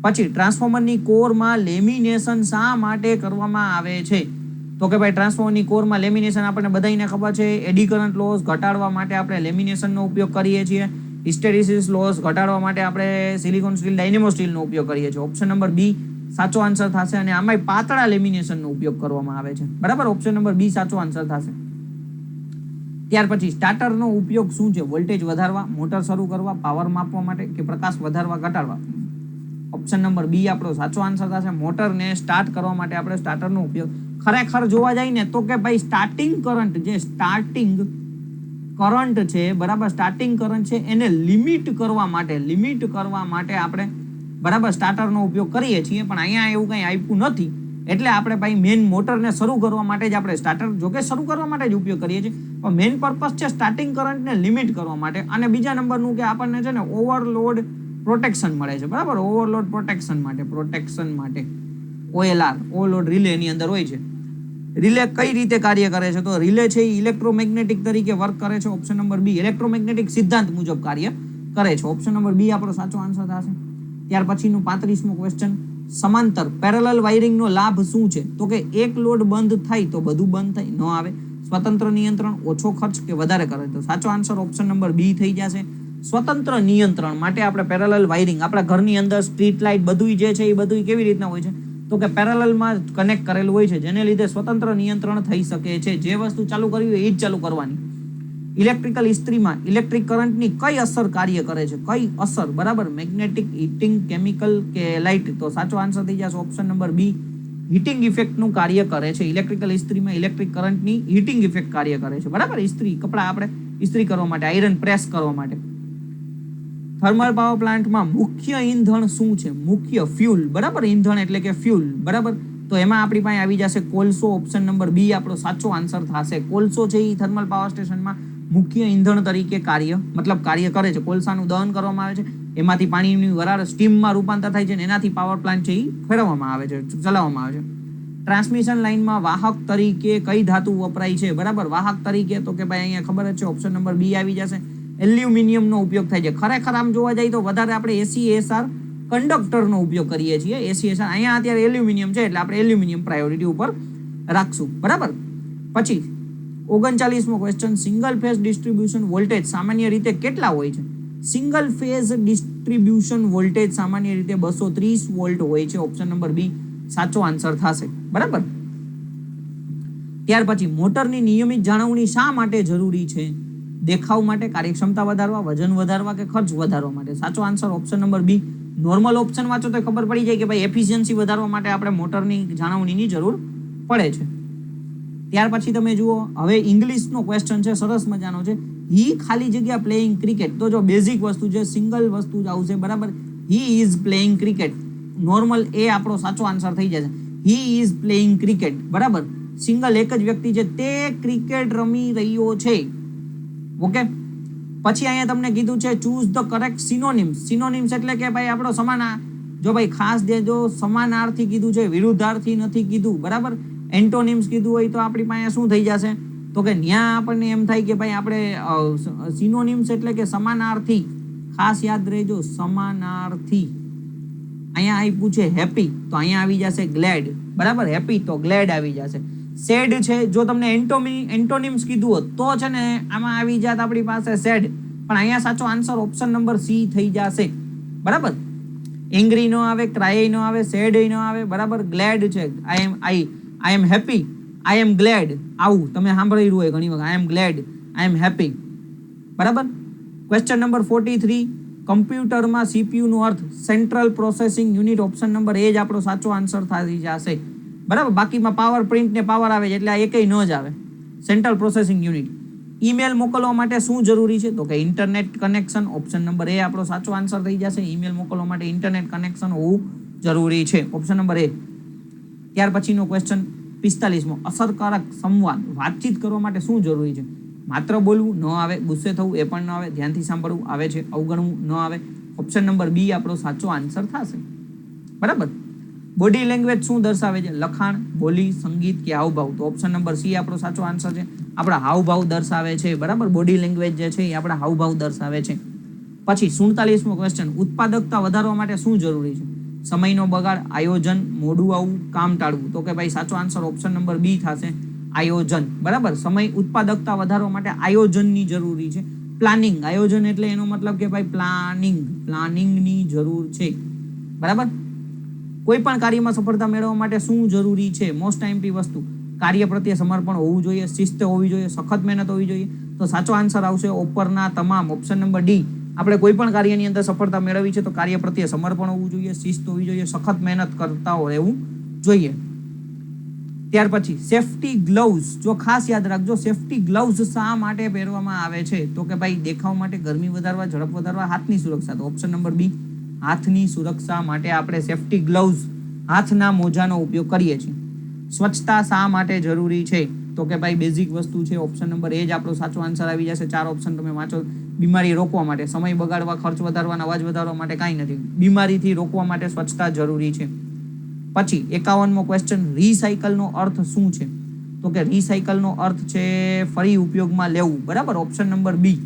પછી ટ્રાન્સફોર્મરની કોરમાં લેમિનેશન શા માટે કરવામાં આવે છે? તો કે ભાઈ ટ્રાન્સફોર્મરની કોરમાં લેમિનેશન આપણને બધાને ખબર છે, એડી કરંટ લોસ ઘટાડવા માટે આપણે લેમિનેશનનો ઉપયોગ કરીએ છીએ. હિસ્ટેરિસિસ લોસ ઘટાડવા માટે આપણે સિલિકોન સ્ટીલ, ડાયનેમો સ્ટીલનો ઉપયોગ કરીએ છીએ. ઓપ્શન નંબર બી સાચો આન્સર થશે, અને આમાંય પાતળા લેમિનેશનનો ઉપયોગ કરવામાં આવે છે. બરાબર, ઓપ્શન નંબર બી સાચો આન્સર થશે. ત્યાર પછી સ્ટાર્ટરનો ઉપયોગ શું છે? વોલ્ટેજ વધારવા, મોટર શરૂ કરવા, પાવર માપવા માટે, કે પ્રકાશ વધારવા ઘટાડવા? ઓપ્શન નંબર બી આપણો સાચો આન્સર થશે. મોટરને સ્ટાર્ટ કરવા માટે આપણે સ્ટાર્ટરનો ઉપયોગ, ખરેખર જોવા જાય ને તો કે ભાઈ સ્ટાર્ટિંગ કરંટ, જે સ્ટાર્ટિંગ કરંટ છે, બરાબર, સ્ટાર્ટિંગ કરંટ છે એને લિમિટ કરવા માટે આપણે બરાબર સ્ટાર્ટરનો ઉપયોગ કરીએ છીએ. પણ અહીંયા એવું કંઈ આપ્યું નથી, એટલે આપણે ભાઈ મેઇન મોટરને શરૂ કરવા માટે જ આપણે સ્ટાર્ટર, જોકે શરૂ કરવા માટે જ ઉપયોગ કરીએ છીએ, પણ મેઇન પર્પસ છે સ્ટાર્ટિંગ કરંટને લિમિટ કરવા માટે. અને બીજા નંબરનું કે આપણને છે ને ઓવરલોડ પ્રોટેક્શન મળે છે. બરાબર, ઓવરલોડ પ્રોટેક્શન માટે OLR, ઓવરલોડ રિલે એની અંદર હોય છે. રિલે કઈ રીતે કાર્ય કરે છે? તો રિલે છે એ ઇલેક્ટ્રોમેગ્નેટિક તરીકે વર્ક કરે છે. ઓપ્શન નંબર બી, ઇલેક્ટ્રોમેગ્નેટિક સિદ્ધાંત મુજબ કાર્ય કરે છે. ઓપ્શન નંબર બી આપણો સાચો આન્સર થશે. ત્યાર પછીનું 35મો ક્વેશ્ચન, સમાંતર પેરેલલ વાયરિંગનો લાભ શું છે? તો કે એક લોડ બંધ થાય તો બધું બંધ થાય, ન આવે. સ્વતંત્ર નિયંત્રણ, ઓછો ખર્ચ, કે વધારે ખર્ચ? તો સાચો આન્સર ઓપ્શન નંબર બી થઈ જશે, સ્વતંત્ર નિયંત્રણ માટે આપણે પેરેલલ વાયરિંગ, આપણા ઘરની અંદર સ્ટ્રીટ લાઇટ બધું જે છે એ બધું કેવી રીતના હોય છે? તો કે પેરેલલમાં કનેક્ટ કરેલું હોય છે, જેને લીધે સ્વતંત્ર નિયંત્રણ થઈ શકે છે. જે વસ્તુ ચાલુ કરવી હોય એ જ ચાલુ કરવાની. ઇલેક્ટ્રિકલ ઇસ્ત્રીમાં ઇલેક્ટ્રિક કરંટની કઈ અસર કાર્ય કરે છે? કઈ અસર? બરાબર, મેગ્નેટિક, હીટિંગ, કેમિકલ, કે લાઇટ? તો સાચો આન્સર થઈ જશે ઓપ્શન નંબર બી, હીટિંગ ઇફેક્ટનું કાર્ય કરે છે. ઇલેક્ટ્રિકલ ઇસ્ત્રીમાં ઇલેક્ટ્રિક કરંટની હીટિંગ ઇફેક્ટ કાર્ય કરે છે. બરાબર, ઇસ્ત્રી, કપડાં આપણે ઇસ્ત્રી કરવા માટે, આયરન પ્રેસ કરવા માટે. થર્મલ પાવર પ્લાન્ટમાં મુખ્ય ઈંધણ શું છે? મુખ્ય ફ્યુલ. બરાબર, ઈંધણ એટલે કે ફ્યુલ. બરાબર, તો એમાં આપણી પાસે આવી જશે કોલસો. ઓપ્શન નંબર બી આપણો સાચો આન્સર થશે. કોલસો છે એ થર્મલ પાવર સ્ટેશનમાં મુખ્ય ઈંધણ તરીકે કાર્ય કરે છે. કોલસાનું દહન કરવામાં આવે છે, એમાંથી પાણીની વરાળ સ્ટીમમાં રૂપાંતર થાય છે, અને એનાથી પાવર પ્લાન્ટ છે એ ફેરવવામાં આવે છે, ચલાવવામાં આવે છે. ટ્રાન્સમિશન લાઇનમાં વાહક તરીકે કઈ ધાતુ વપરાય છે? બરાબર, વાહક તરીકે તો કે ભાઈ અહીંયા ખબર જ છે, ઓપ્શન નંબર બી આવી જશે, એલ્યુમિનિયમનો ઉપયોગ થાય છે. ખરેખર આમ જોવા જાય તો વધારે આપણે ACSR કંડક્ટરનો ઉપયોગ કરીએ છીએ. ACSR અહીંયા અત્યારે એલ્યુમિનિયમ છે એટલે આપણે એલ્યુમિનિયમ પ્રાયોરિટી ઉપર રાખશું. બરાબર, પછી 39મો question, single phase distribution voltage સામાન્ય રીતે કેટલા હોય છે? સિંગલ ફેઝ ડિસ્ટ્રીબ્યુશન વોલ્ટેજ સામાન્ય રીતે 230 વોલ્ટ હોય છે. ઓપ્શન નંબર બી સાચો આન્સર થશે. બરાબર. ત્યાર પછી મોટરની નિયમિત જાળવણી શા માટે જરૂરી છે? દેખાવ માટે, કાર્યક્ષમતા વધારવા, વજન વધારવા કે ખર્ચ વધારવા માટે? સાચો answer option number B. Normal option વાંચો તો ખબર પડી જાય કે ભાઈ એફિશિયન્સી વધારવા માટે આપણે મોટરની જાળવણીની જરૂર પડે છે. ત્યાર પછી તમે જુઓ, હવે ઇંગ્લિશનો ક્વેશ્ચન છે, સરસ મજાનો છે. હી ખાલી જગ્યા પ્લેઇંગ ક્રિકેટ. તો જો બેઝિક વસ્તુ છે, સિંગલ વસ્તુ જ આવશે. બરાબર. He is playing cricket. Normal એ આપણો સાચો આન્સર થઈ જશે. He is playing cricket. બરાબર. સિંગલ એક જ વ્યક્તિ છે, તે ક્રિકેટ રમી રહ્યો છે. ઓકે. પછી અહીંયા તમને કીધું છે choose the correct synonyms. Synonyms એટલે કે ભાઈ આપણો જો ભાઈ ખાસ દેજો, સમાનાર્થી કીધું છે, વિરુદ્ધાર્થી નથી કીધું. બરાબર. એન્ટોનિમ્સ કીધું હોય તો આપણી પાસે શું થઈ જશે? તો કે ન્યા આપણને એમ થાય કે ભાઈ આપણે સિનોનિમ્સ એટલે કે સમાનાર્થી. ખાસ યાદ રહેજો, સમાનાર્થી. અહીંયા આપ્યું છે હેપી, તો અહીંયા આવી જશે ગ્લેડ. બરાબર. હેપી તો ગ્લેડ આવી જશે. સેડ છે, જો તમને એન્ટોનિમ્સ કીધું હોત તો છે ને આમાં આવી જાત આપણી પાસે સેડ, પણ અહીંયા સાચો આન્સર ઓપ્શન નંબર સી થઈ જશે. બરાબર. એંગ્રી નો આવે, ક્રાય નો આવે, સેડ નો આવે. બરાબર. ગ્લેડ છે, આઈ am happy, I am glad. આવું તમે સાંભળેલું હોય ઘણી વખત, I am glad, I am happy. બરાબર. ક્વેશ્ચન નંબર 43, કમ્પ્યુટરમાં સીપીયુ નો અર્થ central processing unit. Option number A જ આપણો સાચો આન્સર થઈ જશે. બરાબર. બાકીમાં પાવર પ્રિન્ટ ને પાવર આવે છે એટલે આ એકય ન જ આવે. Central processing unit. ઈમેલ મોકલવા માટે શું જરૂરી છે? તો કે internet connection. Option number A આપણો સાચો આન્સર થઈ જશે. ઈમેલ મોકલવા માટે ઇન્ટરનેટ કનેક્શન હોવું જરૂરી છે. ઓપ્શન નંબર એ. ત્યાર પછીનો ક્વેશ્ચન 45મો, અસરકારક સંવાદ, વાતચીત કરવા માટે શું જરૂરી છે? માત્ર બોલવું ન આવે, ગુસ્સે થવું એ પણ ન આવે, ધ્યાનથી સાંભળવું આવે છે, અવગણવું ન આવે. ઓપ્શન નંબર બી આપણો સાચો આન્સર થશે. બરાબર. બોડી લેંગ્વેજ શું દર્શાવે છે? લખાણ, બોલી, સંગીત કે હાવભાવ? તો ઓપ્શન નંબર સી આપણો સાચો આન્સર છે. આપણા હાવભાવ દર્શાવે છે. બરાબર. બોડી લેંગ્વેજ જે છે એ આપણા હાવભાવ દર્શાવે છે. પછી 47મો ક્વેશ્ચન, ઉત્પાદકતા વધારવા માટે શું જરૂરી છે? સમયનો બગાડ, આયોજન, મોડું આવવું, કામ ટાળવું? તો કે ભાઈ સાચો આન્સર ઓપ્શન નંબર બી થશે, આયોજન. બરાબર. સમય ઉત્પાદકતા વધારવા માટે આયોજનની જરૂરી છે. પ્લાનિંગ, આયોજન એટલે એનો મતલબ કે ભાઈ પ્લાનિંગની જરૂર છે. બરાબર. કોઈ પણ કાર્યમાં સફળતા મેળવવા માટે શું જરૂરી છે? મોસ્ટ આઈમ્પી વસ્તુ, કાર્ય પ્રત્યે સમર્પણ હોવું જોઈએ, શિસ્ત હોવી જોઈએ, સખત મહેનત હોવી જોઈએ. તો સાચો આન્સર આવશે ઉપરના તમામ. Option number D. આપણે કોઈ પણ કાર્યની અંદર સફળતા મેળવી છે તો કાર્ય પ્રત્યે સમર્પણ હોવું જોઈએ, શિસ્ત હોવી જોઈએ, સખત મહેનત કરતા રહેવું જોઈએ. ત્યાર પછી સેફટી ગ્લવ્સ, જો ખાસ યાદ રાખજો, સેફટી ગ્લવ્સ શા માટે પહેરવામાં આવે છે? તો કે ભાઈ દેખાવ માટે, ગરમી વધારવા, ઝડપ વધારવા, હાથની સુરક્ષા? તો ઓપ્શન નંબર બી, હાથની સુરક્ષા માટે આપણે સેફટી ગ્લવ્સ, હાથના મોજાનો ઉપયોગ કરીએ છીએ. સ્વચ્છતા શા માટે જરૂરી છે? તો કે ભાઈ બેઝિક વસ્તુ છે. ઓપ્શન નંબર એ જ આપણો સાચો આન્સર આવી જશે. 4 ઓપ્શન તમે વાંચો. બીમારી રોકવા માટે, સમય બગાડવા, ખર્ચ વધારવા, અવાજ વધારવા માટે કાંઈ નથી. બીમારીથી રોકવા માટે સ્વચ્છતા જરૂરી છે. પછી 51મો ક્વેશ્ચન, રિસાયકલનો અર્થ શું છે? તો કે રિસાયકલનો અર્થ છે ફરી ઉપયોગમાં લેવું. બરાબર. ઓપ્શન નંબર બી.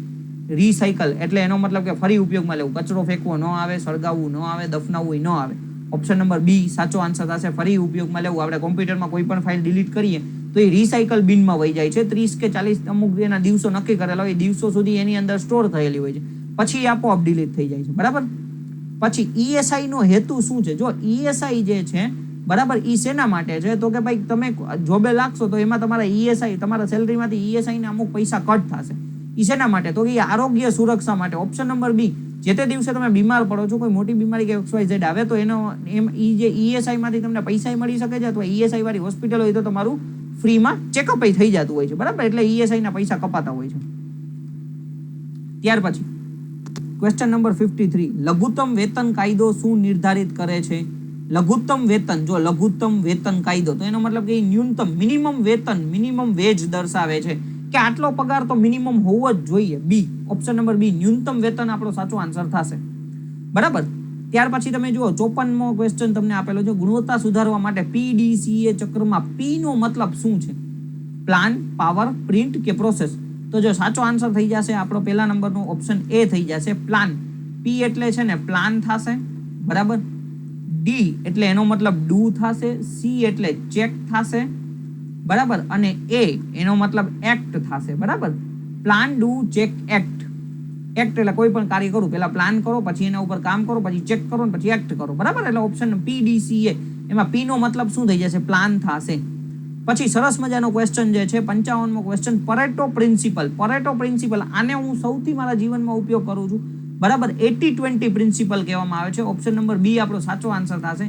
રિસાયકલ એટલે એનો મતલબ કે ફરી ઉપયોગમાં લેવું. કચરો ફેંકવો ન આવે, સળગાવવું ન આવે, દફનાવવું ન આવે. ઓપ્શન નંબર બી સાચો આન્સર થશે, ફરી ઉપયોગમાં લેવું. આપણે કોમ્પ્યુટરમાં કોઈ પણ ફાઇલ ડિલીટ કરીએ તો એ રિસાયકલ બિનમાં વહી જાય છે. 30 કે 40 અમુક એના દિવસો નક્કી કરેલા હોય, દિવસો સુધી એની અંદર સ્ટોર થયેલી હોય છે, પછી આપોઆપ ડિલીટ થઈ જાય છે. બરાબર. પછી ઈએસઆઈ નો હેતુ શું છે? જો ઈએસઆઈ જે છે, બરાબર, ઈ શેના માટે છે? તો કે ભાઈ તમે જોબે લાગશો તો એમાં તમારા ઈએસઆઈ, તમારા સેલરીમાંથી ઈએસઆઈ ના અમુક પૈસા કટ થશે. ઈ શેના માટે? તો કે આરોગ્ય સુરક્ષા માટે. Option number B. જે તે દિવસે તમે બીમાર પડો છો, કોઈ મોટી બીમારી કે XYZ આવે તો એનો ઈ જે ઈએસઆઈ માંથી તમને પૈસા મળી શકે છે, અથવા ઈએસઆઈ વાળી હોસ્પિટલ હોય તો તમારું ફ્રીમાં ચેકઅપ થઈ જતું હોય છે. બરાબર. એટલે ઈએસઆઈ ના પૈસા કપાતા હોય છે. ત્યાર પછી ક્વેશ્ચન નંબર 53, લઘુત્તમ વેતન કાયદો શું નિર્ધારિત કરે છે? લઘુત્તમ વેતન, જો લઘુત્તમ વેતન કાયદો, તો એનો મતલબ કે ન્યૂનતમ મિનિમમ વેતન, મિનિમમ વેજ દર્શાવે છે કે આટલો પગાર તો મિનિમમ હોવો જ જોઈએ. બી. ઓપ્શન નંબર બી, ન્યૂનતમ વેતન આપણો સાચો આન્સર થશે. બરાબર. ત્યાર પછી તમે જુઓ 54મો ક્વેશ્ચન તમને આપેલો છે, ગુણવત્તા સુધારવા માટે PDCA ચક્રમાં P નો મતલબ શું છે? પ્લાન, પાવર, પ્રિન્ટ કે પ્રોસેસ? તો જો સાચો આન્સર થઈ જશે આપણો પહેલા નંબરનો ઓપ્શન એ થઈ જશે, પ્લાન. P એટલે છે ને પ્લાન થશે. બરાબર. D એટલે એનો મતલબ ડુ થશે. C એટલે ચેક થશે. બરાબર, અને એ એનો મતલબ એક્ટ થશે, બરાબર. Plan, do, check, act. Act એટલે કોઈ પણ કાર્ય કરું પહેલા પ્લાન કરો, પછી એના ઉપર કામ કરો, પછી ચેક કરો ને પછી એક્ટ કરો, બરાબર. એટલે ઓપ્શન PDCA, એમાં P નો મતલબ શું થઈ જશે? પ્લાન થશે. પછી સરસ મજાનો ક્વેશ્ચન જે છે 55મો ક્વેશ્ચન, પરેટો પ્રિન્સિપલ. પરેટો પ્રિન્સિપલ, આને હું સૌથી મારા જીવનમાં ઉપયોગ કરું છું, બરાબર. 80-20 પ્રિન્સિપલ કહેવામાં આવે છે. ઓપ્શન નંબર બી આપણો સાચો આન્સર થશે.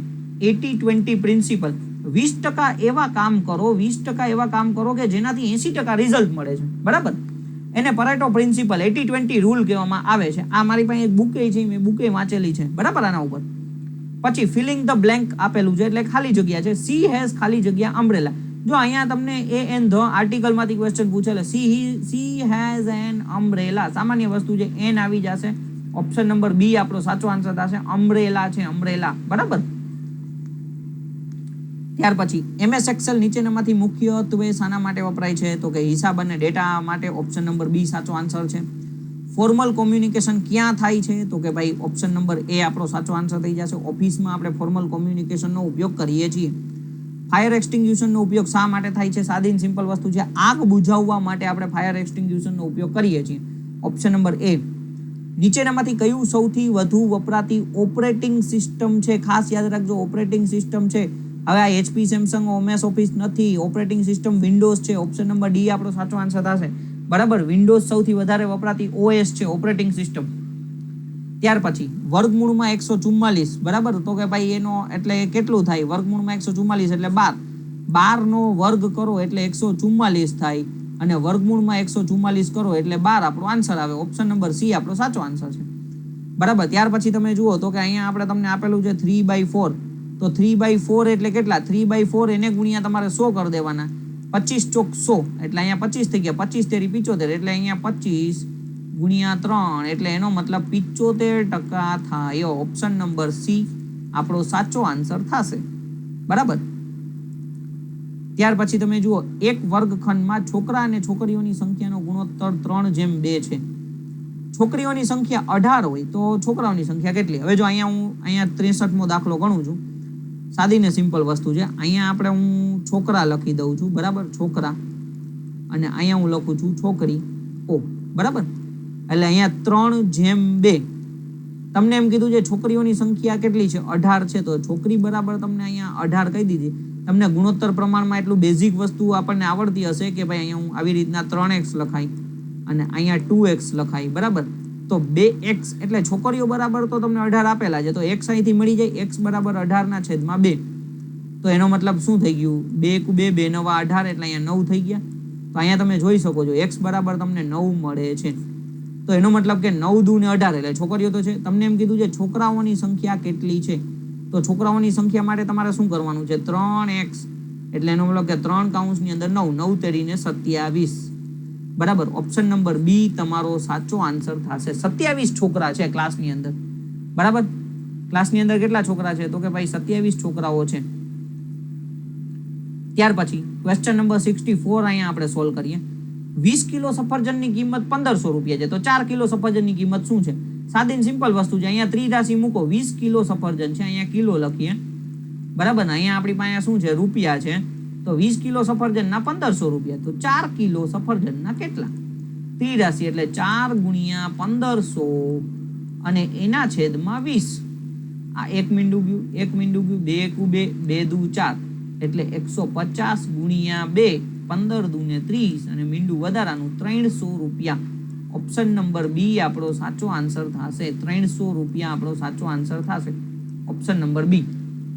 80-20 પ્રિન્સિપલ. 20% એવા કામ કરો, 20% એવા કામ કરો કે જેનાથી 80% રિઝલ્ટ મળે છે, બરાબર. એને પરેટો પ્રિન્સિપલ 80-20 રૂલ કહેવામાં આવે છે. આ મારી પાસે એક બુકે છે, મેં બુકે વાંચેલી છે, બરાબર, આના ઉપર. પછી ફિલિંગ ધ બ્લેન્ક આપેલું છે, એટલે ખાલી જગ્યા છે. સી હેઝ ખાલી જગ્યા અમ્બ્રેલા. જો અહીંયા તમને એ એન ધ આર્ટિકલમાંથી ક્વેશ્ચન પૂછેલે, સી હેઝ એન અમ્બ્રેલા, સામાન્ય વસ્તુ છે, એન આવી જશે. ઓપ્શન નંબર બી આપણો સાચો આન્સર થશે. અમ્બ્રેલા છે, અમ્બ્રેલા, બરાબર. ત્યાર પછી MS એક્સેલ નીચેનામાંથી મુખ્યત્વે શાના માટે વપરાય છે? તો કે હિસાબ અને ડેટા માટે. ઓપ્શન નંબર બી સાચો આન્સર છે. ફોર્મલ કોમ્યુનિકેશન ક્યાં થાય છે? તો કે ભાઈ ઓપ્શન નંબર એ આપણો સાચો આન્સર થઈ જશે. ઓફિસમાં આપણે ફોર્મલ કોમ્યુનિકેશનનો ઉપયોગ કરીએ છીએ. ફાયર એક્સટિંગ્યુશનનો ઉપયોગ શા માટે થાય છે? સાદી સિમ્પલ વસ્તુ છે, આગ બુઝાવવા માટે આપણે ફાયર એક્સટિંગ્યુશનનો ઉપયોગ કરીએ છીએ. ઓપ્શન નંબર એ. નીચેનામાંથી કયું સૌથી વધુ વપરાતી ઓપરેટિંગ સિસ્ટમ છે? ખાસ યાદ રાખજો, ઓપરેટિંગ સિસ્ટમ છે. હવે આ HP, સેમસંગ, MS ઓફિસ નથી. ઓપરેટિંગ સિસ્ટમ વિન્ડોઝ છે. ઓપ્શન નંબર ડી આપણો સાચો આન્સર થશે, બરાબર. વિન્ડોઝ સૌથી વધારે વપરાતી OS છે, ઓપરેટિંગ સિસ્ટમ. ત્યાર પછી વર્ગમૂળમાં 144, બરાબર. તો કે ભાઈ એનો એટલે કેટલું થાય? વર્ગમૂળમાં 144 એટલે 12. 12 નો વર્ગ કરો એટલે 144 થાય, અને વર્ગમૂળમાં 144 કરો એટલે 12 આપણો આન્સર આવે. ઓપ્શન નંબર સી આપણો સાચો આન્સર છે, બરાબર. ત્યાર પછી તમે જુઓ તો કે અહીંયા આપણે તમને આપેલું છે 3/4. તો 3/4 એટલે કેટલા? 3/4 એને ગુણ્યા તમારે 100 કરી દેવાના. 25 ચોક 100 એટલે અહીંયા 25 થઈ ગયા. 25 તેરી 75 એટલે અહીંયા 25 ગુણ્યા 3 એટલે એનો મતલબ 75% થાય. ઓપ્શન નંબર સી આપણો સાચો આન્સર થશે, બરાબર. ત્યાર પછી તમે જુઓ, એક વર્ગખંડમાં છોકરા અને છોકરીઓની સંખ્યાનો ગુણોત્તર 3:2 છે. છોકરીઓની સંખ્યા 18 હોય તો છોકરાઓની સંખ્યા કેટલી? હવે જો અહીંયા 63મો દાખલો ગણું છું. સાદી ને સિમ્પલ વસ્તુ છે. અહીંયા આપણે હું છોકરા લખી દઉં છું, બરાબર, છોકરા, અને અહીંયા હું લખું છું છોકરી, બરાબર. એટલે અહીંયા 3:2. તમને એમ કીધું છે છોકરીઓની સંખ્યા કેટલી છે? 18 છે. તો છોકરી બરાબર તમને અહીંયા 18 કહી દીધી. તમને ગુણોત્તર પ્રમાણમાં એટલું બેઝિક વસ્તુ આપણને આવડતી હશે કે ભાઈ અહીંયા હું આવી રીતના 3x લખાય અને અહીંયા 2x લખાય, બરાબર. તો 2x એટલે છોકરીઓ બરાબર તો તમને 18 આપેલા છે, તો x અહીંથી મળી જાય. x બરાબર 18/2. તો એનો મતલબ શું થઈ ગયું? 2 × 2 2 × 9 18 એટલે અહીંયા 9 થઈ ગયા. તો અહીંયા તમે જોઈ શકો છો x બરાબર તમને 9 મળે છે. તો એનો મતલબ કે 9 દુ ને 18 એટલે છોકરીઓ તો છે. તમને એમ કીધું છે છોકરાઓની સંખ્યા કેટલી છે? તો છોકરાઓની સંખ્યા માટે તમારે શું કરવાનું છે? 3x એટલે એનો મતલબ કે 3 કૌંસની અંદર 9, 9 તેરીને 27, બરાબર. ઓપ્શન નંબર બી તમારો સાચો આન્સર થશે. 27 છોકરા છે ક્લાસની અંદર, બરાબર. ક્લાસની અંદર કેટલા છોકરા છે? તો કે ભાઈ 27 છોકરાઓ છે. ત્યાર પછી ક્વેશ્ચન નંબર 64 અહીંયા આપણે સોલ્વ કરીએ. 20 કિલો સફરજનની કિંમત 1500 રૂપિયા છે, તો 4 કિલો સફરજનની કિંમત શું છે? સાદી સિમ્પલ વસ્તુ છે. અહીંયા ત્રિરાશિ મૂકો. 20 કિલો સફરજન છે, અહીંયા કિલો લખીએ, બરાબર. અહીંયા આપણી પાસે શું છે? રૂપિયા છે. તો 20 કિલો સફરજનના 1500 રૂપિયા. તો 4 કિલો સફરજનના કેટલા? ત્રિરાશિ એટલે 4 × 1500 અને એના છેદમાં 20. આ 1 મીંડું ગયું, 1 મીંડું ગયું, 2 × 2 2 દુ 4 એટલે 150 × 2 15 દુ ને 30 અને મીંડું વધારાનું 300 રૂપિયા. ઓપ્શન નંબર બી આપણો સાચો આન્સર થશે. 300 રૂપિયા આપણો સાચો આન્સર થશે. ઓપ્શન નંબર બી,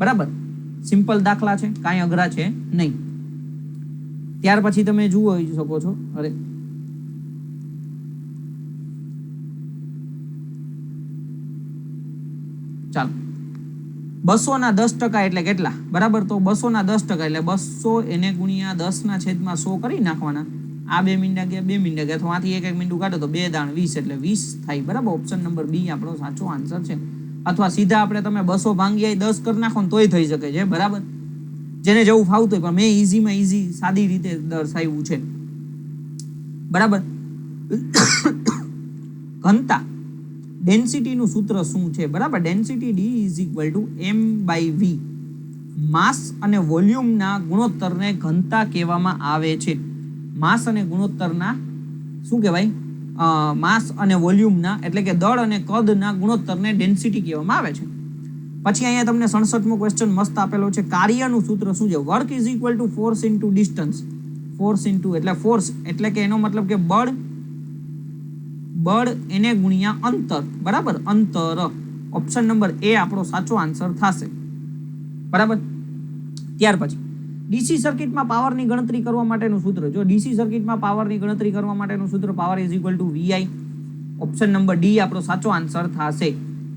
બરાબર. સિમ્પલ દાખલા છે, કાંઈ અઘરા છે નહીં. ત્યાર પછી તમે જુઓ શકો છો, અરે ચાલો, 200 એટલે કેટલા? બરાબર. તો 200 એટલે 200 એને ગુણ્યા 10/100 કરી નાખવાના. આ 2 મીંડા ગયા, 2 મીંડા ગયા, તો આથી 1 મીંડું કાઢો તો 2 દાણ 20 એટલે 20 થાય, બરાબર. ઓપ્શન નંબર બી આપણો સાચો આન્સર છે. અથવા સીધા આપણે તમે 200 ભાંગ્યા 10 કરી નાખો ને તોય થઈ શકે છે, બરાબર. જેને જેવું ફાવતું હોય, પણ મેં ઈઝીમાં ઈઝી સાદી રીતે દર્શાવ્યું છે, બરાબર. ઘનતા ડેન્સિટીનું સૂત્ર શું છે? બરાબર. Density D = M/V. માસ અને વોલ્યુમના ગુણોત્તરને ઘનતા કહેવામાં આવે છે. માસ અને ગુણોત્તરના શું કહેવાય? માસ અને વોલ્યુમના એટલે કે દળ અને કદના ગુણોત્તરને ડેન્સિટી કહેવામાં આવે છે. પછી અહીંયા તમને 67મો ક્વેશ્ચન મસ્ત આપેલો છે. કાર્યનું સૂત્ર શું છે? Work is equal to force into distance. Force into એટલે ફોર્સ એટલે કે એનો મતલબ કે બળ એને ગુણ્યા અંતર. બરાબર, અંતર. ઓપ્શન નંબર એ આપણો સાચો આન્સર થશે. બરાબર. ત્યાર પછી ડીસી સર્કિટમાં પાવરની ગણતરી કરવા માટેનું સૂત્ર. જો ડીસી સર્કિટમાં પાવરની ગણતરી કરવા માટેનું સૂત્ર power is equal to Vi. Option number D આપણો સાચો આન્સર થશે.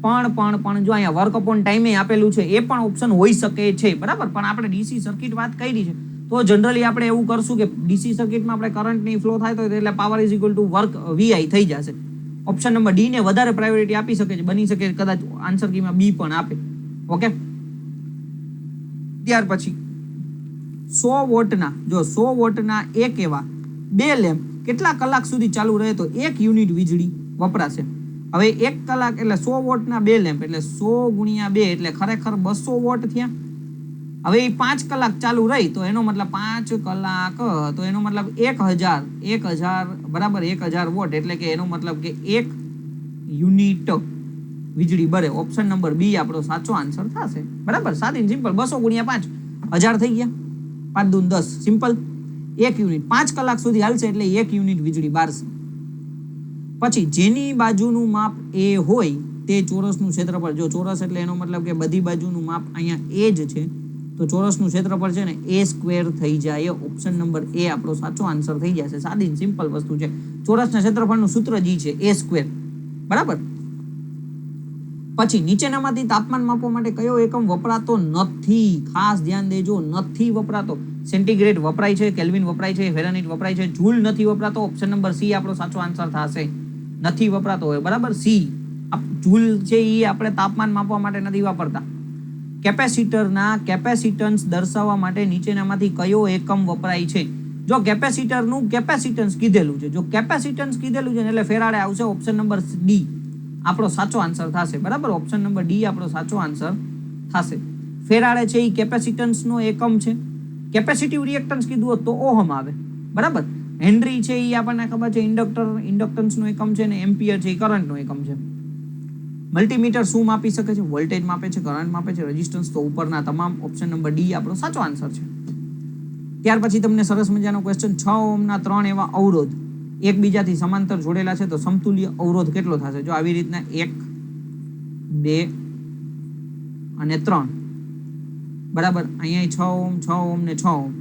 પણ જો અહીંયા વર્ક અપોન ટાઈમે આપેલું છે એ પણ ઓપ્શન હોઈ શકે છે. બરાબર, પણ આપણે ડીસી સર્કિટ વાત કરી છે તો જનરલી આપણે એવું કરશું કે ડીસી સર્કિટમાં આપણે કરંટની ફ્લો થાય તો એટલે power is equal to work Vi થઈ જશે. ઓપ્શન નંબર ડી ને વધારે પ્રાયોરિટી આપી શકે છે. બની શકે કદાચ આન્સર કીમાં બી પણ આપે. ઓકે. ત્યાર પછી 100 વોટના એક એવા 2 લેમ્પ કેટલા કલાક સુધી ચાલુ રહે તો 1 યુનિટ વીજળી વપરાશે. હવે 1 કલાક એટલે 100 વોટના 2 લેમ્પ એટલે 100 ગુણ્યા 2 એટલે ખરેખર 200 વોટ થયા. હવે એ 5 કલાક ચાલુ રહી તો એનો મતલબ 5 કલાક તો એનો મતલબ 1000 બરાબર 1000 વોટ એટલે કે એનો મતલબ કે 1 યુનિટ વીજળી બળે. ઓપ્શન નંબર બી આપણો સાચો આન્સર થશે. બરાબર, સાદી સિમ્પલ. 200 ગુણ્યા 5 1000 થઈ ગયા. 5 દૂ 10 સિમ્પલ. 1 યુનિટ 5 કલાક સુધી હાલશે એટલે 1 યુનિટ વીજળી બારશે. પછી જેની બાજુનું માપ એ હોય તે ચોરસનું ક્ષેત્રફળ. જો ચોરસ એટલે એનો મતલબ કે બધી બાજુનું માપ અહીંયા એ જ છે તો ચોરસનું ક્ષેત્રફળ છે ને a² થઈ જાય. ઓપ્શન નંબર એ આપણો સાચો આન્સર થઈ જશે. સાદી સિમ્પલ વસ્તુ છે. ચોરસના ક્ષેત્રફળનું સૂત્ર જ છે a². બરાબર. પછી નીચેનામાંથી તાપમાન માપવા માટે કયો એકમ વપરાતો નથી? ખાસ ધ્યાન દેજો, નથી વપરાતો. સેન્ટીગ્રેડ વપરાય છે, કેલ્વિન વપરાય છે, ફેરનહીટ વપરાય છે, જૂલ નથી વપરાતો. ઓપ્શન નંબર સી આપણો સાચો આન્સર થશે. નથી વપરાતો હોય. બરાબર, સી. જૂલ છે એ આપણે તાપમાન માપવા માટે નથી વાપરતા. કેપેસિટરના કેપેસિટન્સ દર્શાવવા માટે નીચેનામાંથી કયો એકમ વપરાય છે? જો કેપેસિટરનું કેપેસિટન્સ કીધેલું છે, જો કેપેસિટન્સ કીધેલું છે એટલે ફેરાડે આવશે. ઓપ્શન નંબર ડી આપણો સાચો આન્સર થશે. બરાબર, ઓપ્શન નંબર ડી આપણો સાચો આન્સર થશે. ફેરાડે છે એ કેપેસિટન્સનો એકમ છે. કેપેસિટિવ રિએક્ટન્સ કીધું હોત તો ઓહમ આવે. બરાબર. હેનરી છે એ આપણને ખબર છે ઇન્ડક્ટન્સનો એકમ છે ને એમ્પિયર છે એ કરંટનો એકમ છે. મલ્ટીમીટર શું માપી શકે છે? વોલ્ટેજ માપે છે, કરંટ માપે છે, રેઝિસ્ટન્સ તો ઉપરના તમામ. ઓપ્શન નંબર ડી આપણો સાચો આન્સર છે. ત્યાર પછી તમને સરસ મજાનો ક્વેશ્ચન. 6 ઓહમના 3 એવા અવરોધ એકબીજાથી સમાંતર જોડેલા છે તો સમતુલ્ય અવરોધ કેટલો થશે? જો આવી રીતના 1 2 અને 3 બરાબર, અહીંયા 6 ઓહમ ને 6 ઓહમ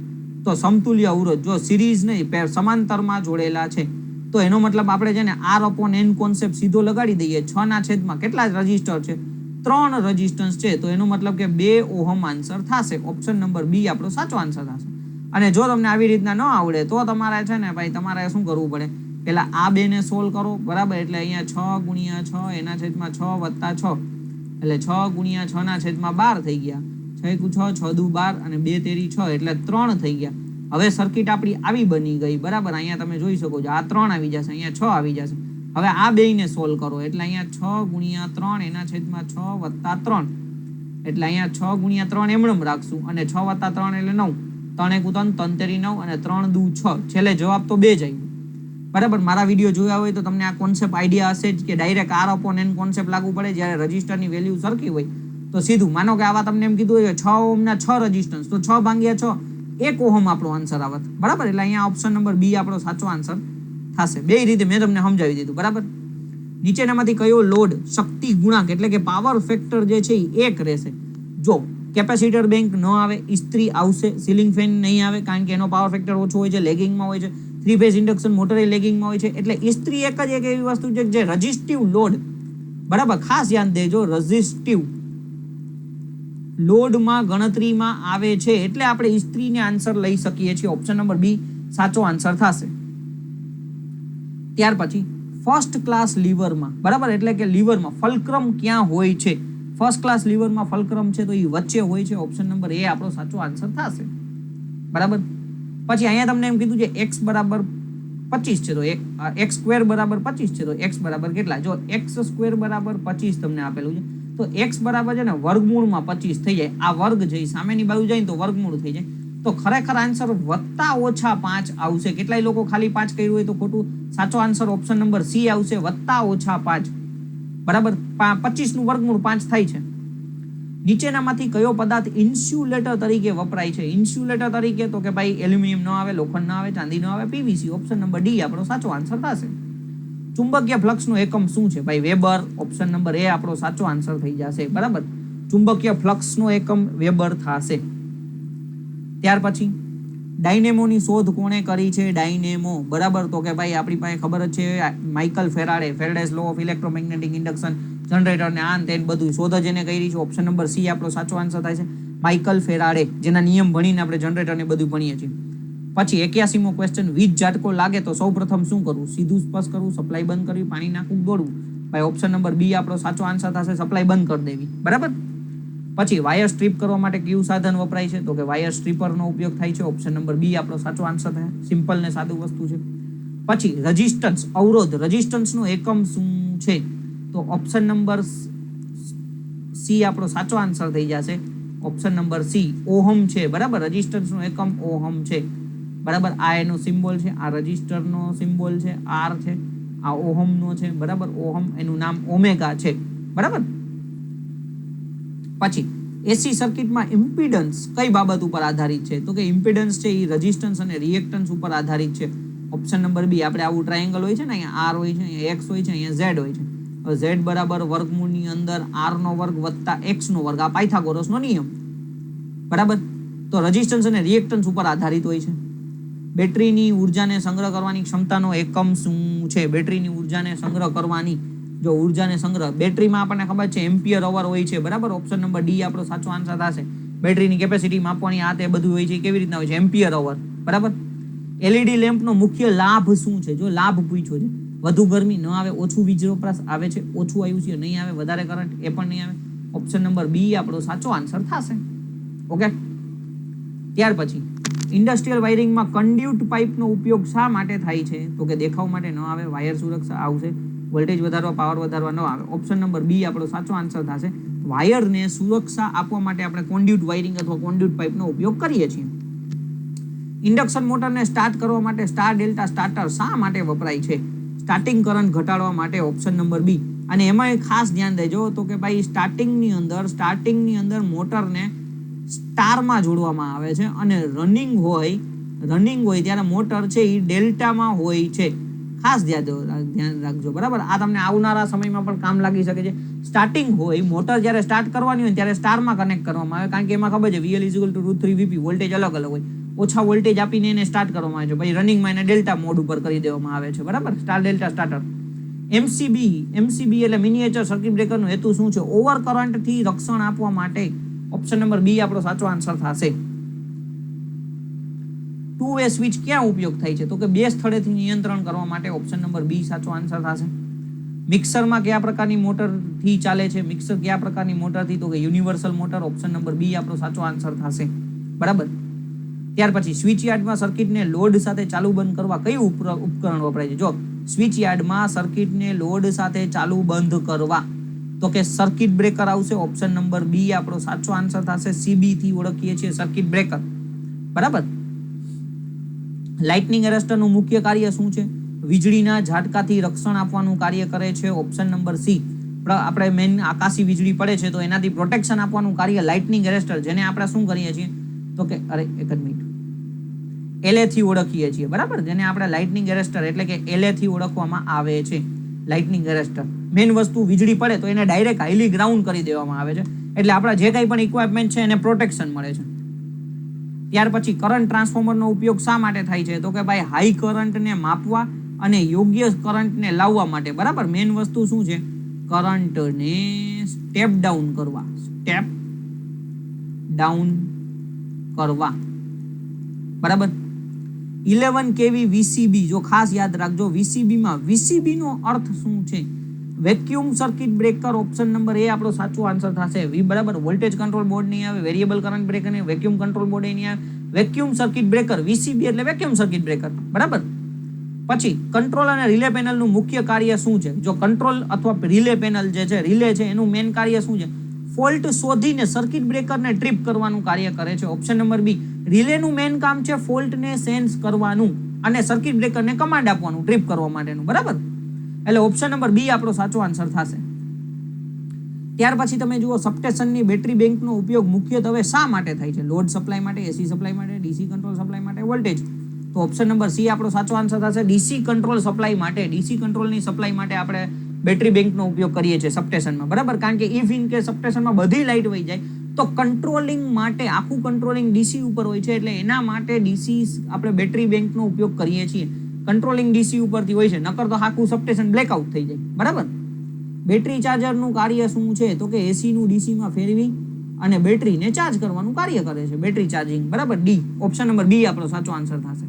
તો સમતુલ્ય અવરોધ જો સિરીઝ નહીં સમાંતરમાં જોડેલા છે તો એનો મતલબ આપણે છે ને R/N કોન્સેપ્ટ સીધો લગાડી દઈએ. 6/છેદમાં કેટલા રજીસ્ટર છે? 3 રજીસ્ટન્સ છે તો એનો મતલબ કે 2 ઓહમ આન્સર થશે. ઓપ્શન નંબર બી આપણો સાચો આન્સર થશે. અને જો તમને આવી રીતના ન આવડે તો તમારે છે ને ભાઈ તમારે શું કરવું પડે? પહેલા આ 2 ને સોલ્વ કરો. બરાબર, એટલે અહીંયા 6 ગુણ્યા 6 એના છેદમાં 6 વત્તા 6 એટલે 6 ગુણ્યા 6 ના છેદમાં 12 થઈ ગયા. 6 × 6 6 દુ 12 અને 2 તેરી 6 એટલે 3 થઈ ગયા. હવે સર્કિટ આપણી આવી બની ગઈ. બરાબર, અહીંયા તમે જોઈ શકો છો આ 3 આવી જશે, અહીંયા 6 આવી જશે. હવે આ બેયને સોલ્વ કરો એટલે અહીંયા 6 ગુણ્યા 3 એના છેદમાં 6 વત્તા 3 એટલે અહીંયા 6 ગુણ્યા 3 એમણમ રાખશું અને 6 વત્તા 3 એટલે 9. 3 × 3 3 તેરી 9 અને 3 દુ 6. છેલ્લે જવાબ તો 2 જ આવ્યો. બરાબર, મારા વિડીયો જોયા હોય તો તમને આ કોન્સેપ્ટ આઈડિયા હશે જ કે ડાયરેક્ટ R/N કોન્સેપ્ટ લાગુ પડે જ્યારે રજીસ્ટરની વેલ્યુ સરખી હોય તો સીધું. માનો કે આવા તમને એમ કીધું હોય કે 6 ઓહમના 6 રજીસ્ટન્સ તો 6 ભાગ્યા 6 1 ઓહમ આપણો આન્સર આવત. બરાબર, એટલે અહીંયા ઓપ્શન નંબર બી આપણો સાચો આન્સર થશે. બે રીતે મેં તમને સમજાવી દીધું. બરાબર. નીચેનામાંથી કયો લોડ શક્તિ ગુણાંક એટલે કે પાવર ફેક્ટર જે છે એ 1 રહેશે? જો કેપેસિટર બેંક ન આવે, ઇસ્ત્રી આવશે, સીલિંગ ફેન નહીં આવે કારણ કે એનો પાવર ફેક્ટર ઓછો હોય છે, લેગિંગમાં હોય છે. 3 ફેઝ ઇન્ડક્શન મોટર એ લેગિંગમાં હોય છે. એટલે ઇસ્ત્રી એક જ એક એવી વસ્તુ છે જે રજિસ્ટિવ લોડ, બરાબર, ખાસ ધ્યાન દેજો, રજિસ્ટિવ લોડમાં ગણતરીમાં આવે છે એટલે આપણે ઇસ્ત્રીને આન્સર લઈ શકીએ છીએ. ઓપ્શન નંબર બી સાચો આન્સર થશે. ત્યાર પછી ફર્સ્ટ ક્લાસ લીવરમાં, બરાબર, એટલે કે લીવરમાં ફલ્ક્રમ ક્યાં હોય છે? ફર્સ્ટ ક્લાસ લીવરમાં ફલ્ક્રમ છે તો એ વચ્ચે હોય છે. ઓપ્શન નંબર એ આપણો સાચો આન્સર થશે. બરાબર. પછી અહીંયા તમને એમ કીધું છે x બરાબર 25 છે તો x² બરાબર 25 છે તો x બરાબર કેટલા? જો x² બરાબર 25 તમને આપેલું છે તો x બરાબર છે ને વર્ગમૂળમાં 25 થઈ જાય. આ વર્ગ છે સામેની બાજુ જાય તો વર્ગમૂળ થઈ જાય. તો ખરેખર આન્સર +5 આવશે. કેટલાય લોકો ખાલી 5 કર્યું હોય તો ખોટું. સાચો આન્સર ઓપ્શન નંબર સી આવશે, +5. બરાબર, 25 નું વર્ગમૂળ 5 થાય છે. નીચેનામાંથી કયો પદાર્થ ઇન્સ્યુલેટર તરીકે વપરાય છે? ઇન્સ્યુલેટર તરીકે તો કે ભાઈ એલ્યુમિનિયમ ન આવે, લોખંડ ન આવે, ચાંદી ન આવે, પીવીસી. ઓપ્શન નંબર ડી આપણો સાચો આન્સર થશે. ચુંબકીય ફ્લક્સનો એકમ શું છે? ભાઈ વેબર. ઓપ્શન નંબર એ આપણો સાચો આન્સર થઈ જશે. બરાબર, ચુંબકીય ફ્લક્સનો એકમ વેબર થશે. ત્યાર પછી ડાયનેમોની શોધ કોણે કરી છે? ડાયનેમો. બરાબર, તો કે ભાઈ આપણી પાસે ખબર જ છે Michael Faraday. Faraday's law of electromagnetic induction, generator ને આન તેન બધું શોધ જ એને કરી છે. ઓપ્શન નંબર સી આપણો સાચો આન્સર થાય છે, માઇકલ ફેરાડે, જેના નિયમ ભણીને આપણે જનરેટર ને બધું ભણીએ છીએ. પછી 81મો ક્વેશ્ચન, વીજ ઝાટકો લાગે તો સૌપ્રથમ શું કરવું? સીધું સ્પર્શ કરવું, સપ્લાય બંધ કરવી, પાણી નાખવું, દોડવું. ભાઈ ઓપ્શન નંબર બી આપણો સાચો આન્સર થશે, સપ્લાય બંધ કરી દેવી. બરાબર. પછી વાયર સ્ટ્રીપ કરવા માટે કયું સાધન વપરાય છે? તો કે વાયર સ્ટ્રીપરનો ઉપયોગ થાય છે. ઓપ્શન નંબર બી આપણો સાચો આન્સર થાય. સિમ્પલ ને સાદું વસ્તુ છે. પછી રેઝિસ્ટન્સ, અવરોધ, રેઝિસ્ટન્સનો એકમ શું છે? તો ઓપ્શન નંબર સી આપણો સાચો આન્સર થઈ જશે. ઓપ્શન નંબર સી ઓહમ છે. બરાબર, રેઝિસ્ટન્સનો એકમ ઓહમ છે. બરાબર, આ એનો સિમ્બોલ છે, આ રજિસ્ટરનો સિમ્બોલ છે, આર છે, આ ઓહમનો છે. બરાબર, ઓહમ એનું નામ ઓમેગા છે. બરાબર. પછી એસી સર્કિટમાં ઇમ્પિડન્સ કઈ બાબત ઉપર આધારિત છે? તો કે ઇમ્પિડન્સ છે એ રેઝિસ્ટન્સ અને રિએક્ટન્સ ઉપર આધારિત છે. Option number B. આપણે આવું ટ્રાયેંગલ હોય છે ને, અહીંયા આર હોય છે, અહીંયા એક્સ હોય છે, અહીંયા ઝેડ હોય છે. ઝેડ બરાબર વર્ગમૂળની અંદર આર નો વર્ગ વત્તા એક્સ નો વર્ગ, આ પાયથાગોરસનો નિયમ. બરાબર, તો રેઝિસ્ટન્સ અને રિએક્ટન્સ ઉપર આધારિત હોય છે. બેટરીની ઉર્જાને સંગ્રહ કરવાની ક્ષમતાનો એકમ શું છે? બેટરીની ઉર્જાને સંગ્રહ કરવાની, જો ઉર્જાને સંગ્રહ, બેટરીમાં આપણને ખબર છે એમ્પિયર અવર હોય છે. બરાબર, ઓપ્શન નંબર ડી આપણો સાચો આન્સર થશે. બેટરીની કેપેસિટી માપવાની આ તે બધું હોય છે, કેવી રીતના હોય છે? એમ્પિયર અવર. બરાબર. એલઈડી લેમ્પનો મુખ્ય લાભ શું છે? જો લાભ પૂછ્યો છે, વધુ ગરમી ન આવે, ઓછું વીજ વપરાશ આવે છે, ઓછું આયુષ્ય નહીં આવે, વધારે કરંટ એ પણ નહીં આવે. ઓપ્શન નંબર બી આપણો સાચો આન્સર થશે. ઓકે. ત્યાર પછી ઇન્ડસ્ટ્રીયલ વાયરિંગમાં કન્ડ્યુટ પાઇપનો ઉપયોગ શા માટે થાય છે? તો કે દેખાવ માટે ન આવે, વાયર સુરક્ષા આવશે, વોલ્ટેજ વધારવા, પાવર વધારવા ન આવે. ઓપ્શન નંબર બી આપણો સાચો આન્સર થશે. વાયરને સુરક્ષા આપવા માટે આપણે કોન્ડ્યુટ વાયરિંગ અથવા કોન્ડ્યુટ પાઇપનો ઉપયોગ કરીએ છીએ. ઇન્ડક્શન મોટરને સ્ટાર્ટ કરવા માટે સ્ટાર ડેલ્ટા સ્ટાર્ટર શા માટે વપરાય છે? સ્ટાર્ટિંગ કરંટ ઘટાડવા માટે. Option number B. અને એમાં ખાસ ધ્યાન દેજો તો કે ભાઈ સ્ટાર્ટિંગની અંદર મોટરને સ્ટારમાં જોડવામાં આવે છે અને રનિંગ હોય ત્યારે મોટર છે એ ડેલ્ટામાં હોય છે. ખાસ ધ્યાન રાખજો. બરાબર, આ તમને આવનારા સમયમાં પણ કામ લાગી શકે છે. સ્ટાર્ટિંગ હોય, મોટર જ્યારે સ્ટાર્ટ કરવાની હોય ત્યારે સ્ટારમાં કનેક્ટ કરવામાં આવે, કારણ કે એમાં ખબર છે VL = √3 Vp, વોલ્ટેજ અલગ હોય. ઓછા વોલ્ટેજ આપીને એને સ્ટાર્ટ કરવામાં આવે છે. પછી રનિંગમાં એને ડેલ્ટા મોડ ઉપર કરી દેવામાં આવે છે. બરાબર, સ્ટાર ડેલ્ટા સ્ટાર્ટર. એમસીબી એટલે મિનિએચર સર્કિટ બ્રેકરનો હેતુ શું છે? ઓવર કરંટથી રક્ષણ આપવા માટે. ઓપ્શન નંબર બી આપણો સાચો આન્સર થશે. 2-વે સ્વિચ ક્યાં ઉપયોગ થાય છે? તો કે બે સ્થળેથી નિયંત્રણ કરવા માટે. ઓપ્શન નંબર બી સાચો આન્સર થશે. મિક્સરમાં કયા પ્રકારની મોટરથી ચાલે છે? મિક્સર કયા પ્રકારની મોટરથી? તો કે universal motor. Option number B આપણો સાચો આન્સર થશે. બરાબર. ત્યાર પછી સ્વિચ યાર્ડમાં સર્કિટને લોડ સાથે ચાલુ બંધ કરવા કયું ઉપકરણ વપરાય છે? જો સ્વિચ યાર્ડમાં સર્કિટને લોડ સાથે ચાલુ બંધ કરવા તો કે સર્કિટ બ્રેકર આવશે. ઓપ્શન નંબર બી આપણો સાચો આન્સર થશે. સીબી થી ઓળખીએ છીએ સર્કિટ બ્રેકર. બરાબર. લાઇટનિંગ એરેસ્ટરનું મુખ્ય કાર્ય શું છે? વીજળીના ઝાટકાથી રક્ષણ આપવાનું કાર્ય કરે છે. Option number C. આપણે મેન આકાશી વીજળી પડે છે તો એનાથી પ્રોટેક્શન આપવાનું કાર્ય લાઇટનિંગ એરેસ્ટર, જેને આપણે શું કરીએ છીએ તો કે એક જ મિનિટ, એલએ થી ઓળખીએ છીએ. બરાબર, જેને આપણે લાઇટનિંગ એરેસ્ટર એટલે કે એલએ થી ઓળખવામાં આવે છે. લાઇટનિંગ એરેસ્ટર મેન વસ્તુ, વીજળી પડે તો એને ડાયરેક્ટ હાઈલી ગ્રાઉન્ડ કરી દેવામાં આવે છે, એટલે આપણા જે કંઈ પણ ઇક્વિપમેન્ટ છે એને પ્રોટેક્શન મળે છે. ત્યાર પછી કરંટ ટ્રાન્સફોર્મરનો ઉપયોગ શા માટે થાય છે? તો કે ભાઈ હાઈ કરંટને માપવા અને યોગ્ય કરંટને લાવવા માટે. બરાબર, મેન વસ્તુ શું છે? કરંટને સ્ટેપ ડાઉન કરવા. બરાબર. 11 kV વીસીબી, જો ખાસ યાદ રાખજો, વીસીબી નો અર્થ શું છે? Vacuum circuit breaker. Option number A આપણો સાચો આન્સર થશે. બરાબર, વોલ્ટેજ કંટ્રોલ બોર્ડ નહીં આવે, વેરિયેબલ કરંટ બ્રેકર નહીં, વેક્યુમ કંટ્રોલ બોર્ડ નહીં આવે, વેક્યુમ સર્કિટ બ્રેકર. વીસીબી એટલે વેક્યુમ સર્કિટ બ્રેકર. બરાબર. પછી કંટ્રોલ અને રિલે પેનલનું મુખ્ય કાર્ય શું છે? જો કંટ્રોલ અથવા રિલે પેનલ જે છે, રિલે છે, એનું મેઇન કાર્ય શું છે? ફોલ્ટ શોધીને સર્કિટ બ્રેકરને ટ્રીપ કરવાનું કાર્ય કરે છે. ઓપ્શન નંબર બી, રિલેનું મેઇન કામ છે ફોલ્ટને સેન્સ કરવાનું અને સર્કિટ બ્રેકરને કમાન્ડ આપવાનું ટ્રીપ કરવા માટેનું, બરાબર? એટલે ઓપ્શન નંબર બી આપણો સાચો આન્સર થશે. ત્યાર પછી તમે જુઓ સબસ્ટેશનની બેટરી બેંકનો ઉપયોગ મુખ્યત્વે શા માટે થાય છે? લોડ સપ્લાય માટે, એસી સપ્લાય માટે, ડીસી કંટ્રોલ સપ્લાય માટે, વોલ્ટેજ. તો ઓપ્શન નંબર સી આપણો સાચો આન્સર થશે. ડીસી કંટ્રોલ સપ્લાય માટે, ડીસી કંટ્રોલની સપ્લાય માટે આપણે બેટરી બેંકનો ઉપયોગ કરીએ છીએ સબસ્ટેશનમાં, બરાબર? કારણ કે ઇફ ઇન કેસ સબસ્ટેશનમાં બધી લાઇટ વહી જાય તો કંટ્રોલિંગ માટે આખું કંટ્રોલિંગ ડીસી ઉપર હોય છે, એટલે એના માટે ડીસી આપણે બેટરી બેંકનો ઉપયોગ કરીએ છીએ. કંટ્રોલિંગ ડીસી ઉપરથી હોય છે, નકર તો આખું સબસ્ટેશન બ્લેકઆઉટ થઈ જાય, બરાબર? બેટરી ચાર્જરનું કાર્ય શું છે? તો કે એસીનું ડીસીમાં ફેરવી અને બેટરીને ચાર્જ કરવાનું કાર્ય કરે છે, બેટરી ચાર્જિંગ, બરાબર? ડી, ઓપ્શન નંબર બી આપણો સાચો આન્સર થશે.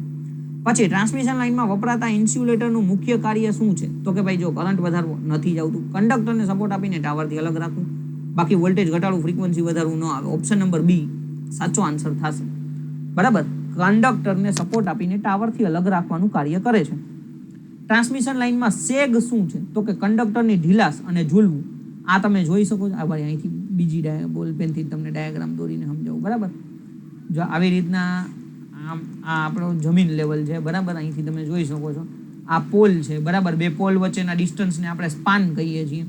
પછી ટ્રાન્સમિશન લાઇનમાં વપરાતા ઇન્સ્યુલેટરનું મુખ્ય કાર્ય શું છે? તો કે ભાઈ જો કરંટ વધારવો નથી આવતું, કંડક્ટરને સપોર્ટ આપીને ટાવરથી અલગ રાખવું, બાકી વોલ્ટેજ ઘટાડવું, ફ્રીક્વન્સી વધારવું ન આવે. ઓપ્શન નંબર બી સાચો આન્સર થશે, બરાબર? કંડક્ટરને સપોર્ટ આપીને ટાવરથી અલગ રાખવાનું કાર્ય કરે છે. ટ્રાન્સમિશન લાઇનમાં સેગ શું છે? તો કે કંડક્ટરની ઢીલાસ અને ઝૂલવું. આ તમે જોઈ શકો છો. આ ભાઈ અહીંથી બીજી બોલપેનથી તમને ડાયાગ્રામ દોરીને સમજાવું, બરાબર? જો આવી રીતના આમ આ આપણો જમીન લેવલ છે, બરાબર? અહીંથી તમે જોઈ શકો છો આ પોલ છે, બરાબર? બે પોલ વચ્ચેના ડિસ્ટન્સને આપણે સ્પાન કહીએ છીએ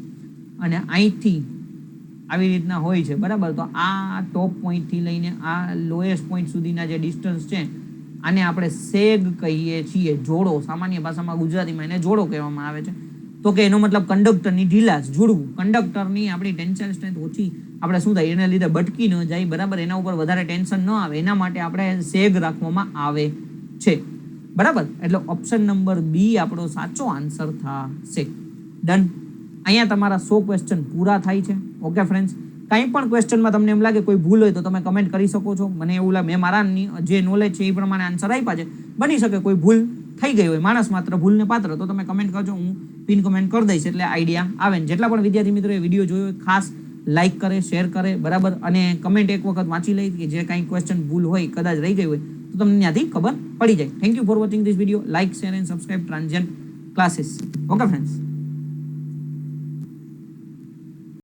અને અહીંથી આવી રીતના હોય છે, બરાબર? તો આ ટોપ પોઈન્ટથી લઈને આ લોએસ્ટ પોઈન્ટ સુધીના જે ડિસ્ટન્સ છે આને આપણે સેગ કહીએ છીએ, જોડો. સામાન્ય ભાષામાં ગુજરાતીમાં એને જોડો કહેવામાં આવે છે. તો કે એનો મતલબ કંડક્ટરની ઢીલાસ, જોડવું, કંડક્ટરની આપણી ટેન્સાઇલ સ્ટ્રેન્થ ઓછી આપણે શું થાય એને લીધે બટકી ન જાય, બરાબર? એના ઉપર વધારે ટેન્શન ન આવે એના માટે આપણે સેગ રાખવામાં આવે છે, બરાબર? એટલે ઓપ્શન નંબર બી આપણો સાચો આન્સર થશે. ડન. અહીંયા તમારા 100 ક્વેશ્ચન પૂરા થાય છે. ઓકે ફ્રેન્ડ્સ, કંઈ પણ ક્વેશ્ચનમાં તમને એમ લાગે કોઈ ભૂલ હોય તો તમે કમેન્ટ કરી શકો છો. મને એવું લાગે મેં મારા જે નોલેજ છે એ પ્રમાણે આન્સર આપ્યા છે. બની શકે કોઈ ભૂલ થઈ ગઈ હોય, માણસ માત્ર ભૂલને પાત્ર, તો તમે કમેન્ટ કરજો, હું પિન કમેન્ટ કરી દઈશ એટલે આઈડિયા આવે ને. જેટલા પણ વિદ્યાર્થી મિત્રોએ વિડીયો જોયો ખાસ લાઇક કરે, શેર કરે, બરાબર? અને કમેન્ટ એક વખત વાંચી લઈ કે જે કાંઈ ક્વેશ્ચન ભૂલ હોય, કદાચ રહી ગઈ હોય તો તમને ત્યાંથી ખબર પડી જાય. Thank you for watching this video. Like, share and subscribe transient classes. Okay friends.